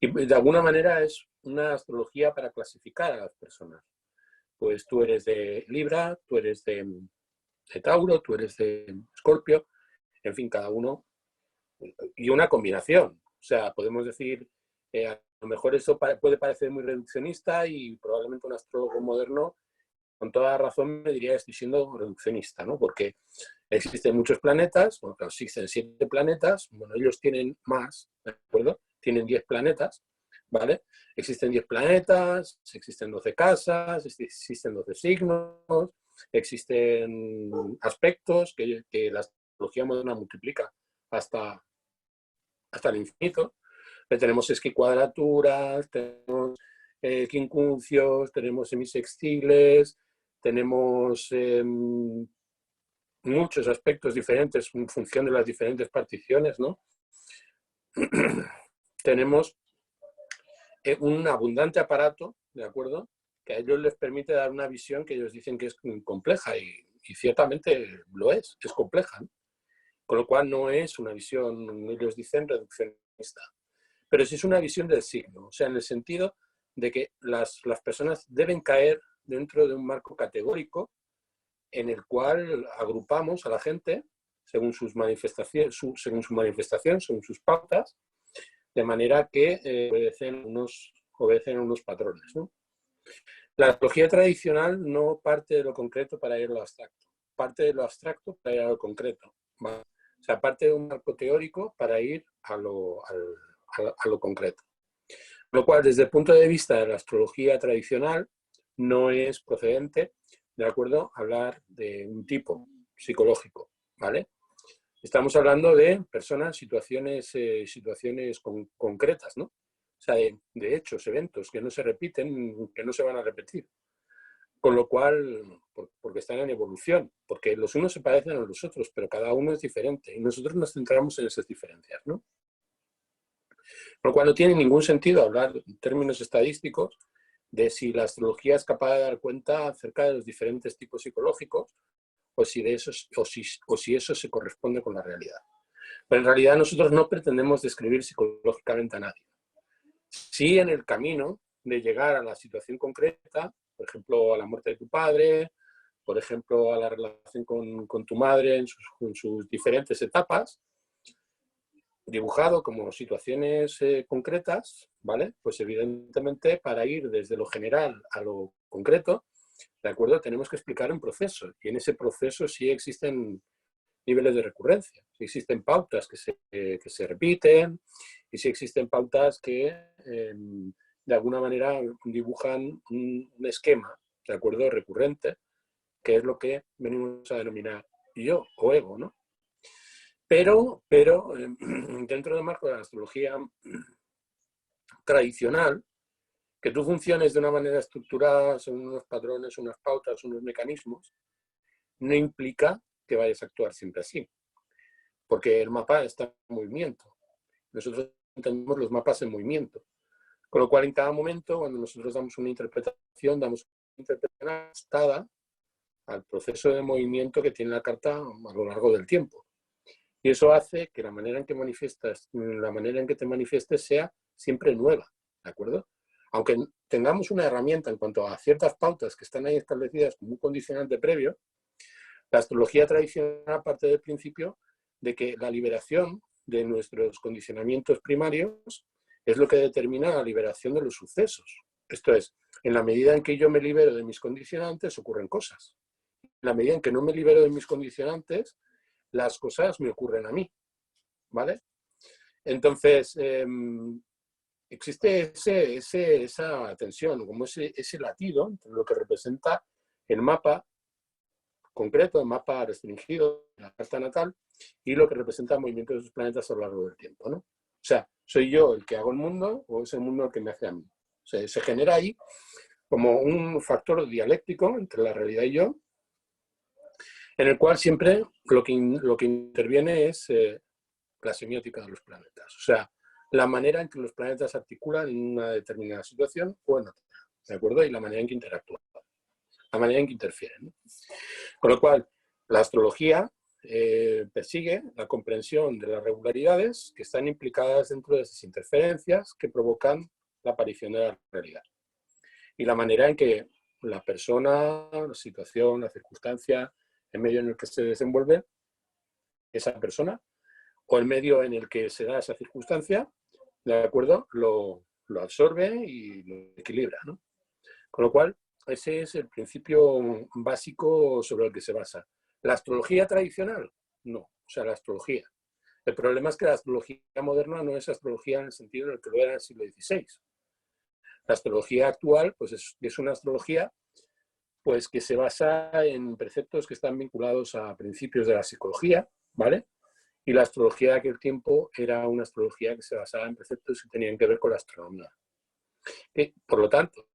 Y de alguna manera es una astrología para clasificar a las personas. Pues tú eres de Libra, tú eres de Tauro, tú eres de Escorpio, en fin, cada uno. Y una combinación. O sea, podemos decir, a lo mejor eso puede parecer muy reduccionista y probablemente un astrólogo moderno, con toda razón, me diría que estoy siendo reduccionista, ¿no? Porque existen muchos planetas, bueno, existen 7 planetas, bueno, ellos tienen más, ¿de acuerdo? Tienen 10 planetas, ¿vale? Existen 10 planetas, existen 12 casas, existen 12 signos, existen aspectos que la astrología moderna multiplica hasta el infinito. Tenemos esquicuadraturas, tenemos quincunциos, tenemos semisextiles, tenemos muchos aspectos diferentes en función de las diferentes particiones, ¿no? Tenemos un abundante aparato, ¿de acuerdo?, que a ellos les permite dar una visión que ellos dicen que es compleja y ciertamente lo es compleja, ¿no? Con lo cual no es una visión, ellos dicen, reduccionista, pero sí es una visión del signo, o sea, en el sentido de que las personas deben caer dentro de un marco categórico en el cual agrupamos a la gente según sus manifestaciones, según su manifestación, según sus pautas, de manera que obedecen unos patrones, ¿no? La astrología tradicional no parte de lo concreto para ir a lo abstracto, parte de lo abstracto para ir a lo concreto, ¿vale? O sea, parte de un marco teórico para ir a lo concreto. Lo cual, desde el punto de vista de la astrología tradicional, no es procedente, ¿de acuerdo?, hablar de un tipo psicológico, ¿vale? Estamos hablando de personas, situaciones concretas, ¿no? O sea, de hechos, eventos que no se repiten, que no se van a repetir. Con lo cual, porque están en evolución, porque los unos se parecen a los otros, pero cada uno es diferente y nosotros nos centramos en esas diferencias, ¿no? Con lo cual no tiene ningún sentido hablar en términos estadísticos de si la astrología es capaz de dar cuenta acerca de los diferentes tipos psicológicos o si eso se corresponde con la realidad. Pero en realidad nosotros no pretendemos describir psicológicamente a nadie. Sí, en el camino de llegar a la situación concreta, por ejemplo, a la muerte de tu padre, por ejemplo, a la relación con tu madre en sus diferentes etapas, dibujado como situaciones concretas, ¿vale? Pues evidentemente para ir desde lo general a lo concreto, ¿de acuerdo? Tenemos que explicar un proceso, y en ese proceso sí existen niveles de recurrencia, sí existen pautas que se repiten, y sí existen pautas que de alguna manera dibujan un esquema, ¿de acuerdo?, recurrente, que es lo que venimos a denominar yo o ego, ¿no? Pero dentro del marco de la astrología tradicional, que tú funciones de una manera estructurada según unos patrones, unas pautas, unos mecanismos, no implica que vayas a actuar siempre así, porque el mapa está en movimiento. Nosotros entendemos los mapas en movimiento, con lo cual en cada momento, cuando nosotros damos una interpretación ajustada al proceso de movimiento que tiene la carta a lo largo del tiempo. Y eso hace que la manera en que te manifiestes sea siempre nueva, ¿de acuerdo? Aunque tengamos una herramienta en cuanto a ciertas pautas que están ahí establecidas como un condicionante previo, la astrología tradicional parte del principio de que la liberación de nuestros condicionamientos primarios es lo que determina la liberación de los sucesos. Esto es, en la medida en que yo me libero de mis condicionantes, ocurren cosas. En la medida en que no me libero de mis condicionantes, las cosas me ocurren a mí, ¿vale? Entonces, existe esa tensión, como ese latido entre lo que representa el mapa concreto, el mapa restringido de la carta natal, y lo que representa el movimiento de sus planetas a lo largo del tiempo, ¿no? O sea, ¿soy yo el que hago el mundo o es el mundo el que me hace a mí? O sea, se genera ahí como un factor dialéctico entre la realidad y yo, en el cual siempre lo que interviene es la semiótica de los planetas. O sea, la manera en que los planetas articulan en una determinada situación o en otra, ¿de acuerdo? Y la manera en que interactúan, la manera en que interfieren, ¿no? Con lo cual, la astrología persigue la comprensión de las regularidades que están implicadas dentro de esas interferencias que provocan la aparición de la realidad. Y la manera en que la persona, la situación, la circunstancia, el medio en el que se desenvuelve esa persona o el medio en el que se da esa circunstancia, ¿de acuerdo?, lo absorbe y lo equilibra, ¿no? Con lo cual, ese es el principio básico sobre el que se basa. ¿La astrología tradicional? No, o sea, la astrología. El problema es que la astrología moderna no es astrología en el sentido en el que lo era en el siglo XVI. La astrología actual pues es una astrología pues, que se basa en preceptos que están vinculados a principios de la psicología, ¿vale? Y la astrología de aquel tiempo era una astrología que se basaba en preceptos que tenían que ver con la astronomía. Y, por lo tanto,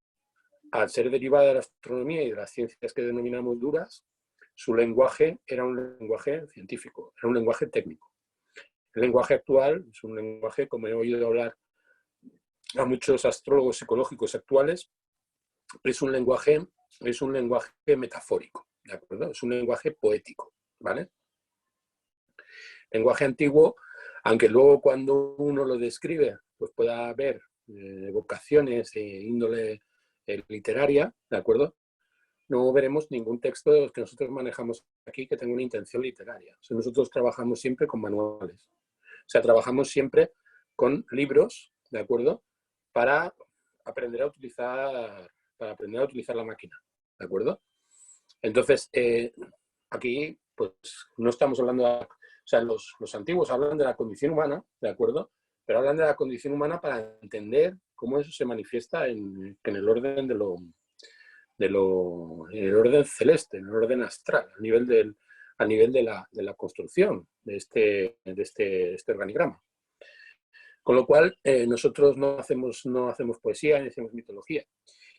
al ser derivada de la astronomía y de las ciencias que denominamos duras, su lenguaje era un lenguaje científico, era un lenguaje técnico. El lenguaje actual es un lenguaje, como he oído hablar a muchos astrólogos psicológicos actuales, es un lenguaje metafórico, ¿de acuerdo? Es un lenguaje poético, ¿vale? Lenguaje antiguo, aunque luego cuando uno lo describe, pues pueda haber evocaciones de índole literaria, ¿de acuerdo? no veremos ningún texto de los que nosotros manejamos aquí que tenga una intención literaria. O sea, nosotros trabajamos siempre con manuales. O sea, trabajamos siempre con libros, ¿de acuerdo? Para aprender a utilizar la máquina, ¿de acuerdo? Entonces, aquí, pues, no estamos hablando de... O sea, los antiguos hablan de la condición humana, ¿de acuerdo? Pero hablan de la condición humana para entender cómo eso se manifiesta en el orden en el orden celeste, en el orden astral, a nivel de la construcción de este organigrama. Con lo cual, nosotros no hacemos poesía ni hacemos mitología.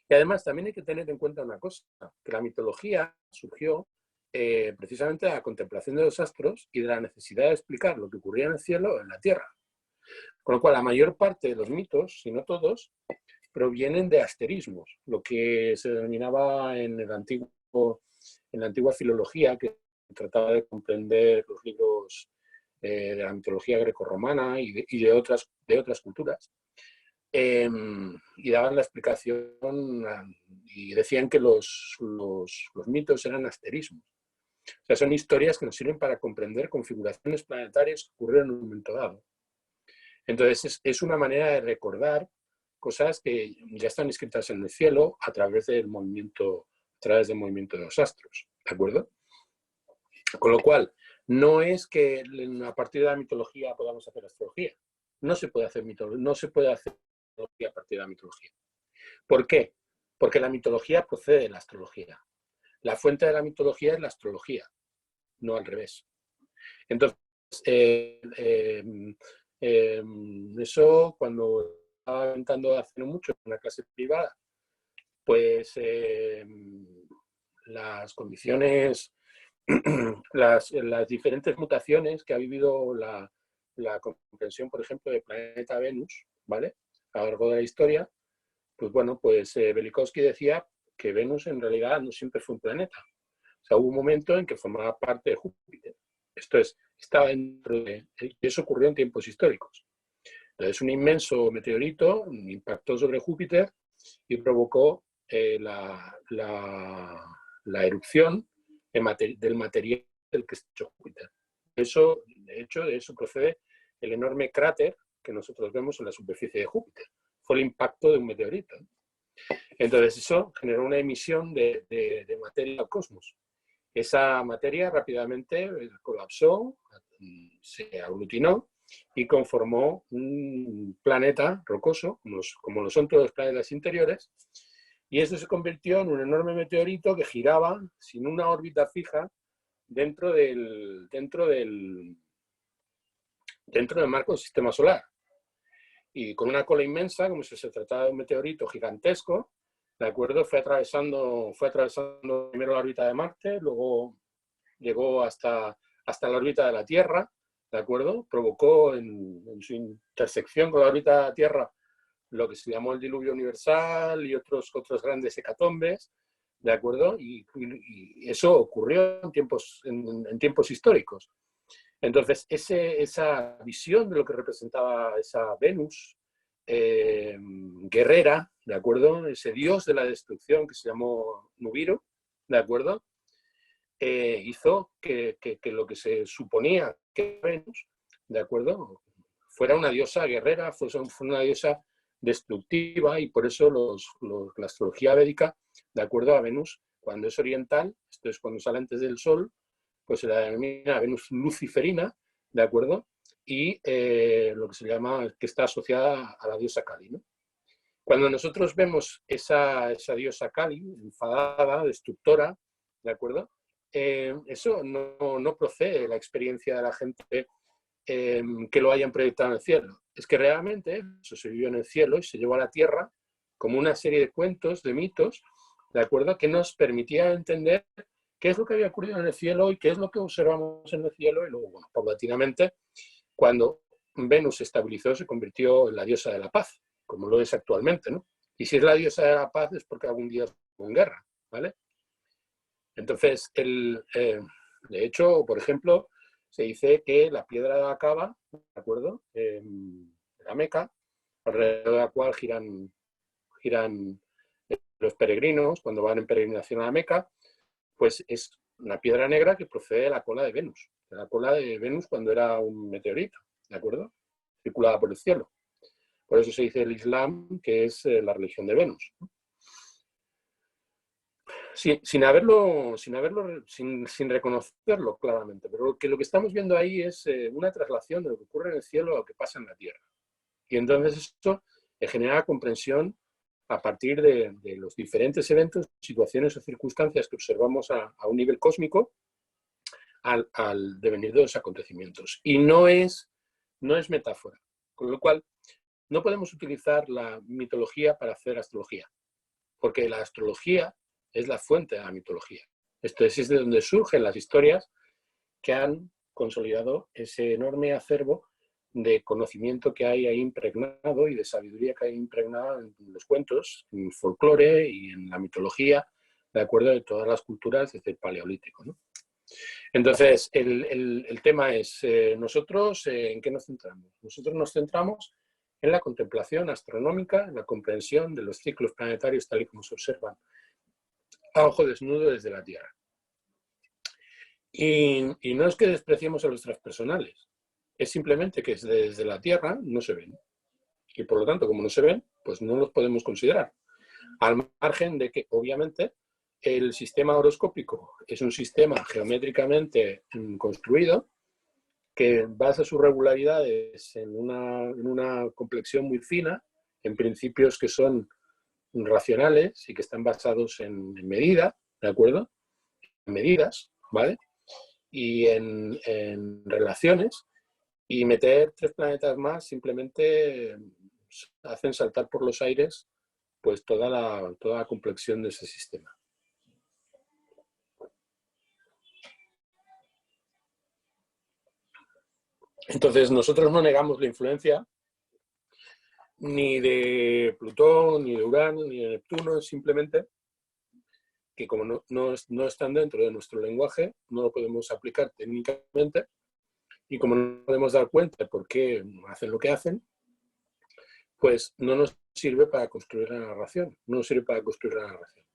Y además también hay que tener en cuenta una cosa, que la mitología surgió precisamente de la contemplación de los astros y de la necesidad de explicar lo que ocurría en el cielo en la tierra. Con lo cual, la mayor parte de los mitos, si no todos, provienen de asterismos, lo que se denominaba en la antigua filología, que trataba de comprender los libros de la mitología grecorromana y de otras culturas. Y daban la explicación y decían que los mitos eran asterismos. O sea, son historias que nos sirven para comprender configuraciones planetarias que ocurrieron en un momento dado. Entonces, es una manera de recordar cosas que ya están escritas en el cielo a través del movimiento de los astros, ¿de acuerdo? Con lo cual, no es que a partir de la mitología podamos hacer astrología. No se puede hacer astrología a partir de la mitología. ¿Por qué? Porque la mitología procede de la astrología. La fuente de la mitología es la astrología, no al revés. Entonces, eso cuando estaba intentando hacer mucho en una clase privada, pues las condiciones, las diferentes mutaciones que ha vivido la comprensión, por ejemplo, del planeta Venus, ¿vale? A lo largo de la historia, pues bueno, pues Velikovsky decía que Venus en realidad no siempre fue un planeta. O sea, hubo un momento en que formaba parte de Júpiter. Esto es, estaba dentro de... Y eso ocurrió en tiempos históricos. Entonces, un inmenso meteorito impactó sobre Júpiter y provocó la erupción del material del que está hecho Júpiter. De eso procede el enorme cráter que nosotros vemos en la superficie de Júpiter. Fue el impacto de un meteorito. Entonces, eso generó una emisión de materia al cosmos. Esa materia rápidamente colapsó, se aglutinó y conformó un planeta rocoso, como lo son todos los planetas interiores, y eso se convirtió en un enorme meteorito que giraba sin una órbita fija dentro del marco del sistema solar. Y con una cola inmensa, como si se tratara de un meteorito gigantesco, ¿de acuerdo? Fue atravesando primero la órbita de Marte, luego llegó hasta la órbita de la Tierra, ¿de acuerdo? Provocó en su intersección con la órbita de la Tierra lo que se llamó el diluvio universal y otros grandes hecatombes, ¿de acuerdo? Y eso ocurrió en tiempos históricos. Entonces, esa visión de lo que representaba esa Venus guerrera, ¿de acuerdo? Ese dios de la destrucción que se llamó Nibiru, ¿de acuerdo? Hizo que lo que se suponía que Venus, ¿de acuerdo?, fuera una diosa guerrera, fue una diosa destructiva, y por eso la astrología védica, de acuerdo a Venus, cuando es oriental, esto es cuando sale antes del sol, pues se la denomina Venus luciferina, ¿de acuerdo? Y lo que se llama, que está asociada a la diosa Kali, ¿no? Cuando nosotros vemos esa diosa Kali, enfadada, destructora, ¿de acuerdo? Eso no procede de la experiencia de la gente que lo hayan proyectado en el cielo. Es que realmente eso se vivió en el cielo y se llevó a la tierra como una serie de cuentos, de mitos, ¿de acuerdo?, que nos permitía entender qué es lo que había ocurrido en el cielo y qué es lo que observamos en el cielo. Y luego, bueno, paulatinamente, cuando Venus se estabilizó, se convirtió en la diosa de la paz, como lo es actualmente, ¿no? Y si es la diosa de la paz es porque algún día estuvo en guerra, ¿vale? Entonces, de hecho, por ejemplo, se dice que la piedra de la Kaaba, ¿de acuerdo?, la Meca, alrededor de la cual giran los peregrinos, cuando van en peregrinación a la Meca, pues es una piedra negra que procede de la cola de Venus. De la cola de Venus cuando era un meteorito, ¿de acuerdo? Circulaba por el cielo. Por eso se dice el Islam que es la religión de Venus. Sin reconocerlo claramente, pero lo que estamos viendo ahí es una traslación de lo que ocurre en el cielo a lo que pasa en la tierra. Y entonces esto genera comprensión a partir de los diferentes eventos, situaciones o circunstancias que observamos a un nivel cósmico al devenir de los acontecimientos. Y no es metáfora, con lo cual no podemos utilizar la mitología para hacer astrología, porque la astrología es la fuente de la mitología. Esto es de donde surgen las historias que han consolidado ese enorme acervo de conocimiento que hay ahí impregnado y de sabiduría que hay impregnada en los cuentos, en el folclore y en la mitología, de acuerdo, de todas las culturas desde el Paleolítico, ¿no? Entonces, el tema es, nosotros, ¿en qué nos centramos? Nosotros nos centramos en la contemplación astronómica, en la comprensión de los ciclos planetarios tal y como se observan a ojo desnudo desde la Tierra. Y no es que despreciemos a los transpersonales, es simplemente que desde la Tierra no se ven. Y por lo tanto, como no se ven, pues no los podemos considerar. Al margen de que, obviamente, el sistema horoscópico es un sistema geométricamente construido que basa sus regularidades en una complexión muy fina, en principios que son racionales y que están basados en medida, ¿de acuerdo? En medidas, ¿vale? Y en relaciones, y meter 3 planetas más simplemente hacen saltar por los aires pues toda la complexión de ese sistema. Entonces nosotros no negamos la influencia ni de Plutón, ni de Urano, ni de Neptuno, es simplemente que como no están dentro de nuestro lenguaje, no lo podemos aplicar técnicamente, y como no podemos dar cuenta de por qué hacen lo que hacen, pues no nos sirve para construir la narración, no nos sirve para construir la narración.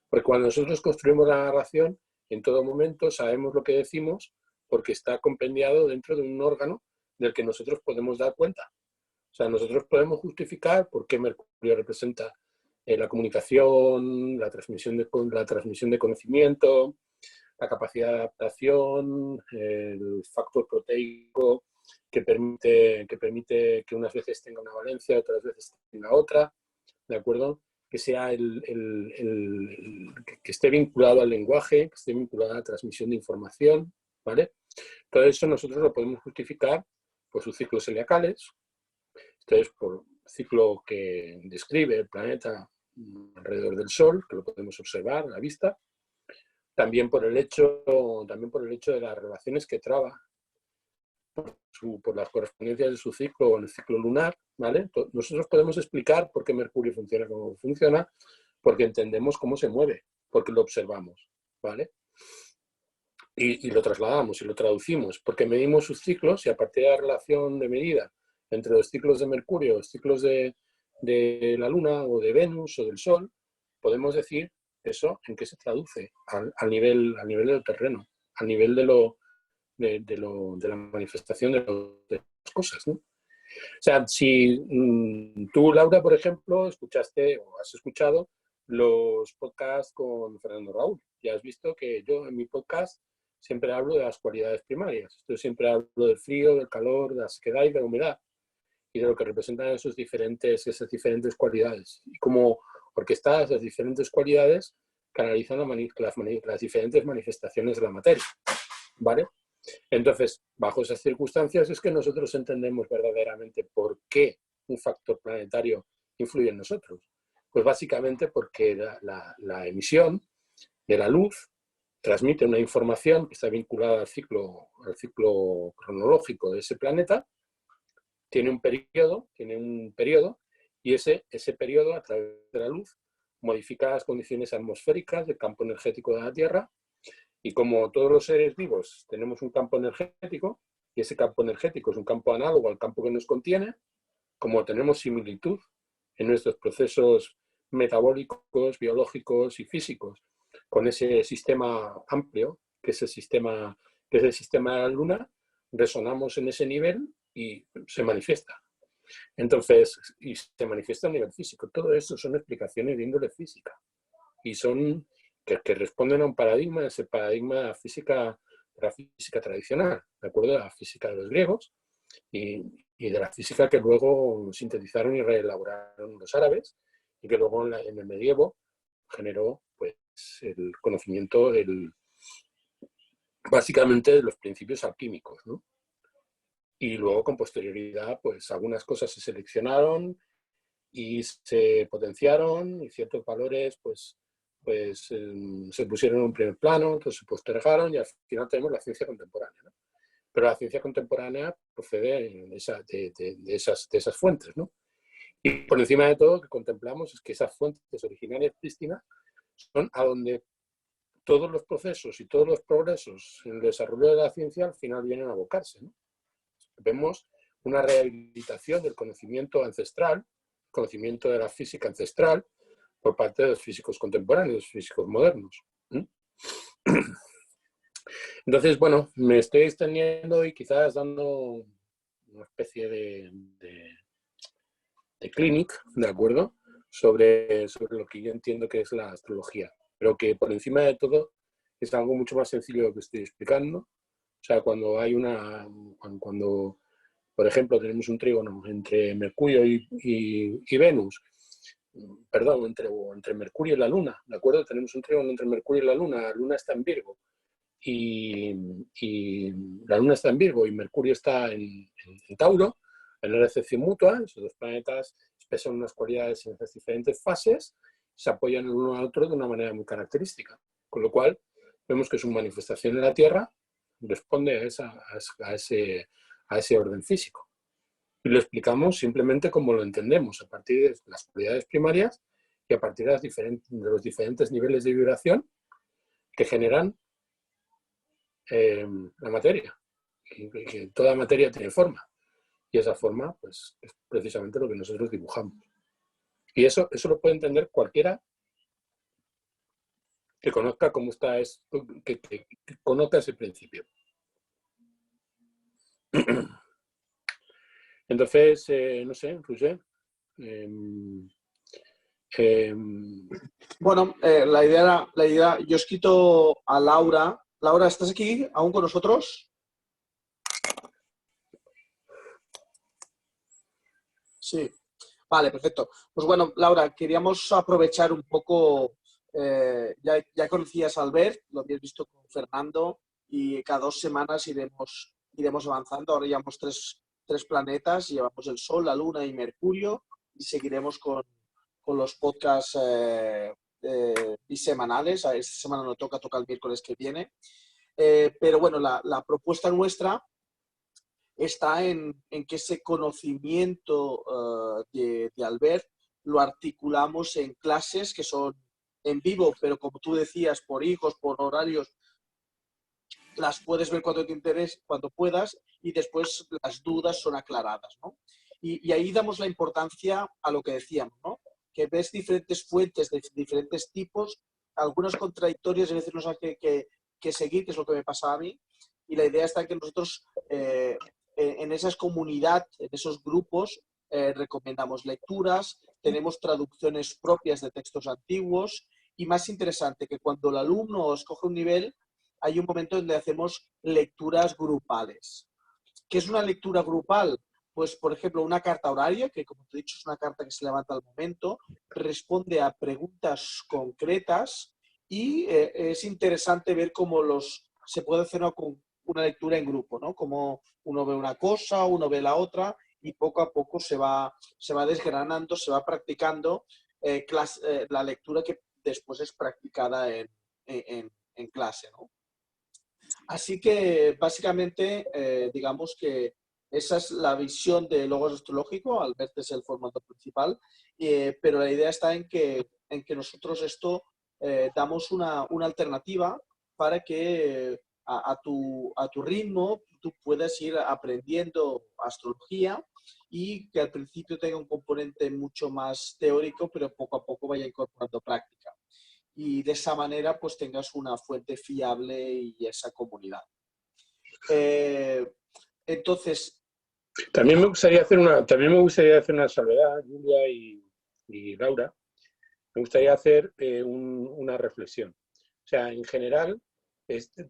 Porque cuando nosotros construimos la narración, en todo momento sabemos lo que decimos porque está compendiado dentro de un órgano del que nosotros podemos dar cuenta. O sea, nosotros podemos justificar por qué Mercurio representa la comunicación, la transmisión de conocimiento, la capacidad de adaptación, el factor proteico que permite que unas veces tenga una valencia, otras veces tenga otra, ¿de acuerdo? Que sea que esté vinculado al lenguaje, que esté vinculado a la transmisión de información, ¿vale? Todo eso nosotros lo podemos justificar por sus ciclos zodiacales, esto es por ciclo que describe el planeta alrededor del Sol, que lo podemos observar a la vista, también por el hecho de las relaciones que traba por las correspondencias de su ciclo o en el ciclo lunar, ¿vale? Nosotros podemos explicar por qué Mercurio funciona como funciona, porque entendemos cómo se mueve, porque lo observamos, ¿vale? Y lo trasladamos y lo traducimos, porque medimos sus ciclos y a partir de la relación de medida entre los ciclos de Mercurio, los ciclos de la Luna o de Venus o del Sol, podemos decir eso en qué se traduce al nivel del terreno, al nivel de la manifestación de las cosas, ¿no? O sea, si tú, Laura, por ejemplo, escuchaste o has escuchado los podcasts con Fernando Raúl, ya has visto que yo en mi podcast siempre hablo de las cualidades primarias. Yo siempre hablo del frío, del calor, de la sequedad y de la humedad, y de lo que representan esas diferentes cualidades. Y como orquestadas esas diferentes cualidades canalizan las diferentes manifestaciones de la materia, ¿vale? Entonces, bajo esas circunstancias es que nosotros entendemos verdaderamente por qué un factor planetario influye en nosotros. Pues básicamente porque la emisión de la luz transmite una información que está vinculada al ciclo cronológico de ese planeta, tiene un periodo, y ese periodo, a través de la luz, modifica las condiciones atmosféricas del campo energético de la Tierra. Y como todos los seres vivos tenemos un campo energético, y ese campo energético es un campo análogo al campo que nos contiene, como tenemos similitud en nuestros procesos metabólicos, biológicos y físicos, con ese sistema amplio, que es el sistema de la Luna, resonamos en ese nivel y se manifiesta. Entonces, y se manifiesta a nivel físico. Todo eso son explicaciones de índole física y son que responden a un paradigma, ese paradigma de la física tradicional, ¿de acuerdo? De la física de los griegos y de la física que luego sintetizaron y reelaboraron los árabes y que luego en el medievo generó pues, el conocimiento básicamente de los principios alquímicos, ¿no? Y luego con posterioridad pues algunas cosas se seleccionaron y se potenciaron y ciertos valores pues se pusieron en un primer plano, entonces se postergaron y al final tenemos la ciencia contemporánea, ¿no? Pero la ciencia contemporánea procede de esas fuentes, ¿no? Y por encima de todo lo que contemplamos es que esas fuentes originarias prístinas son a donde todos los procesos y todos los progresos en el desarrollo de la ciencia al final vienen a abocarse, ¿no? Vemos una rehabilitación del conocimiento ancestral, conocimiento de la física ancestral, por parte de los físicos contemporáneos, físicos modernos. Entonces, bueno, me estoy extendiendo y quizás dando una especie de clinic, ¿de acuerdo? Sobre lo que yo entiendo que es la astrología, pero que por encima de todo es algo mucho más sencillo de lo que estoy explicando. O sea, cuando por ejemplo, tenemos un trígono entre Mercurio y Venus, perdón, entre Mercurio y la Luna, ¿de acuerdo? Tenemos un trígono entre Mercurio y la Luna está en Virgo y la Luna está en Virgo y Mercurio está en Tauro, en una recepción mutua, esos dos planetas expresan unas cualidades en esas diferentes fases, se apoyan el uno al otro de una manera muy característica, con lo cual vemos que su manifestación en la Tierra responde a ese orden físico. Y lo explicamos simplemente como lo entendemos, a partir de las cualidades primarias y a partir de los diferentes niveles de vibración que generan la materia. Y que toda materia tiene forma. Y esa forma pues, es precisamente lo que nosotros dibujamos. Y eso lo puede entender cualquiera que conozca cómo está esto, que conozca ese principio. Entonces, no sé, Roger. Bueno, la idea, yo he escrito a Laura. Laura, ¿estás aquí aún con nosotros? Sí. Vale, perfecto. Pues bueno, Laura, queríamos aprovechar un poco, ya conocías a Albert, lo habías visto con Fernando y cada 2 semanas iremos avanzando. Ahora llevamos tres planetas, llevamos el Sol, la Luna y Mercurio y seguiremos con los podcasts bisemanales. A esta semana no toca el miércoles que viene. Pero bueno, la propuesta nuestra está en que ese conocimiento de Albert lo articulamos en clases que son en vivo, pero como tú decías, por hijos, por horarios, las puedes ver cuando te interese, cuando puedas, y después las dudas son aclaradas, ¿no? Y ahí damos la importancia a lo que decíamos, ¿no? Que ves diferentes fuentes de diferentes tipos, algunas contradictorias, a veces no sabes qué seguir, que es lo que me pasa a mí, y la idea está en que nosotros en esas comunidades, en esos grupos, recomendamos lecturas, tenemos traducciones propias de textos antiguos y más interesante que cuando el alumno escoge un nivel, hay un momento donde hacemos lecturas grupales. ¿Qué es una lectura grupal? Pues, por ejemplo, una carta horaria, que como te he dicho es una carta que se levanta al momento, responde a preguntas concretas y es interesante ver cómo se puede hacer una lectura en grupo, ¿no? Como uno ve una cosa, uno ve la otra y poco a poco se va desgranando, se va practicando la lectura que después es practicada en clase, ¿no? Así que básicamente digamos que esa es la visión de Logos Astrológico. Albert es el formato principal, pero la idea está en que nosotros esto damos una alternativa para que a tu ritmo tú puedas ir aprendiendo astrología y que al principio tenga un componente mucho más teórico, pero poco a poco vaya incorporando práctica. Y de esa manera pues tengas una fuente fiable y esa comunidad. Entonces... También me gustaría hacer una salvedad, Julia y Laura. Me gustaría hacer una reflexión. O sea, en general,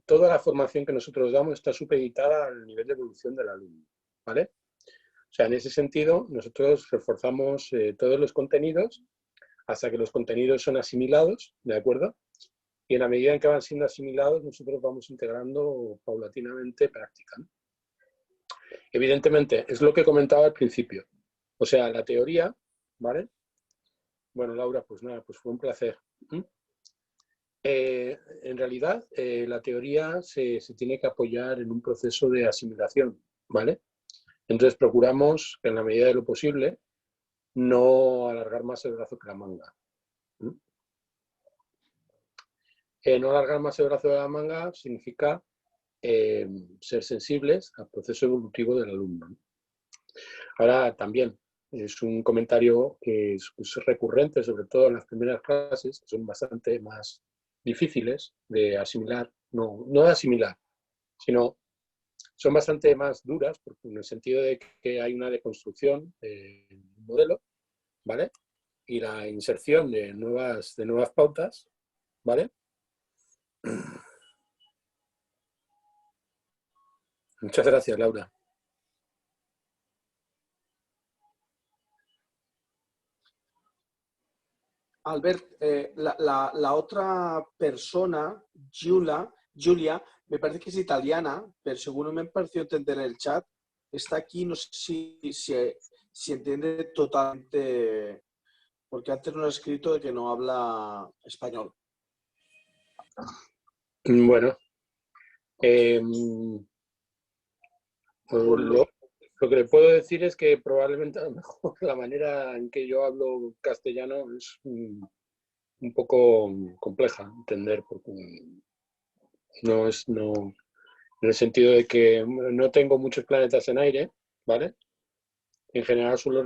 toda la formación que nosotros damos está supeditada al nivel de evolución del alumno, ¿vale? O sea, en ese sentido, nosotros reforzamos todos los contenidos hasta que los contenidos son asimilados, ¿de acuerdo? Y en la medida en que van siendo asimilados, nosotros vamos integrando paulatinamente práctica, ¿no? Evidentemente, es lo que comentaba al principio. O sea, la teoría, ¿vale? Bueno, Laura, pues nada, pues fue un placer. En realidad, la teoría se tiene que apoyar en un proceso de asimilación, ¿vale? Entonces procuramos, en la medida de lo posible, no alargar más el brazo que la manga. No alargar más el brazo de la manga significa ser sensibles al proceso evolutivo del alumno. Ahora también es un comentario que es recurrente, sobre todo en las primeras clases, que son bastante más difíciles de asimilar, no de asimilar, sino son bastante más duras, porque en el sentido de que hay una deconstrucción del modelo, ¿vale? Y la inserción de nuevas pautas, ¿vale? Muchas gracias, Laura. Albert, la otra persona, Giulia, me parece que es italiana, pero según me pareció entender en el chat, está aquí, no sé si entiende totalmente, porque antes nos ha escrito de que no habla español. Bueno, lo que le puedo decir es que probablemente a lo mejor la manera en que yo hablo castellano es un poco compleja de entender, porque no, en el sentido de que no tengo muchos planetas en aire, ¿vale? En general suelo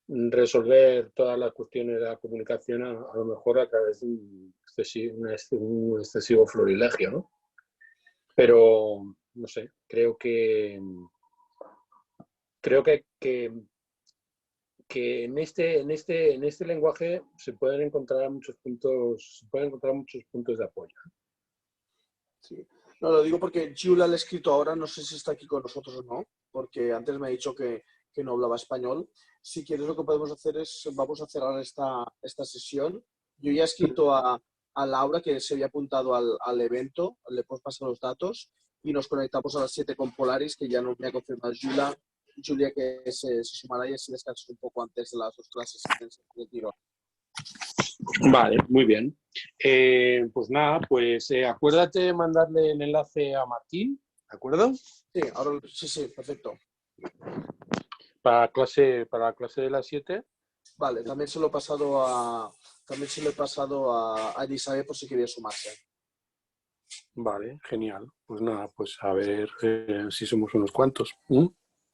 resolver todas las cuestiones de la comunicación a lo mejor a través de un excesivo florilegio, ¿no? Pero, no sé, creo que en este lenguaje se pueden encontrar muchos puntos de apoyo. Sí. No, lo digo porque Giulia le he escrito ahora, no sé si está aquí con nosotros o no, porque antes me ha dicho que no hablaba español. Si quieres, lo que podemos hacer es, vamos a cerrar esta sesión. Yo ya he escrito a Laura, que se había apuntado al evento, le puedo pasar los datos y nos conectamos a las 7 con Polaris, que ya no me ha confirmado Giulia que se sumará y así descansas un poco antes de las 2 clases de tiro. Vale, muy bien. Pues nada, pues acuérdate de mandarle el enlace a Martín, ¿de acuerdo? Sí, ahora sí, perfecto. Para la clase de las 7. Vale, también se lo he pasado a Elizabeth por si quería sumarse. Vale, genial. Pues nada, pues a ver si somos unos cuantos.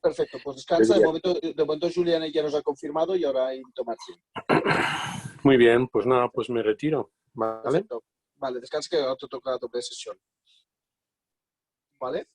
Perfecto, pues descansa. De momento Julián ya nos ha confirmado y ahora invito a Martín. Muy bien, pues nada, pues me retiro. ¿Vale? Perfecto. Vale, descansa que ahora te toca doble sesión. ¿Vale?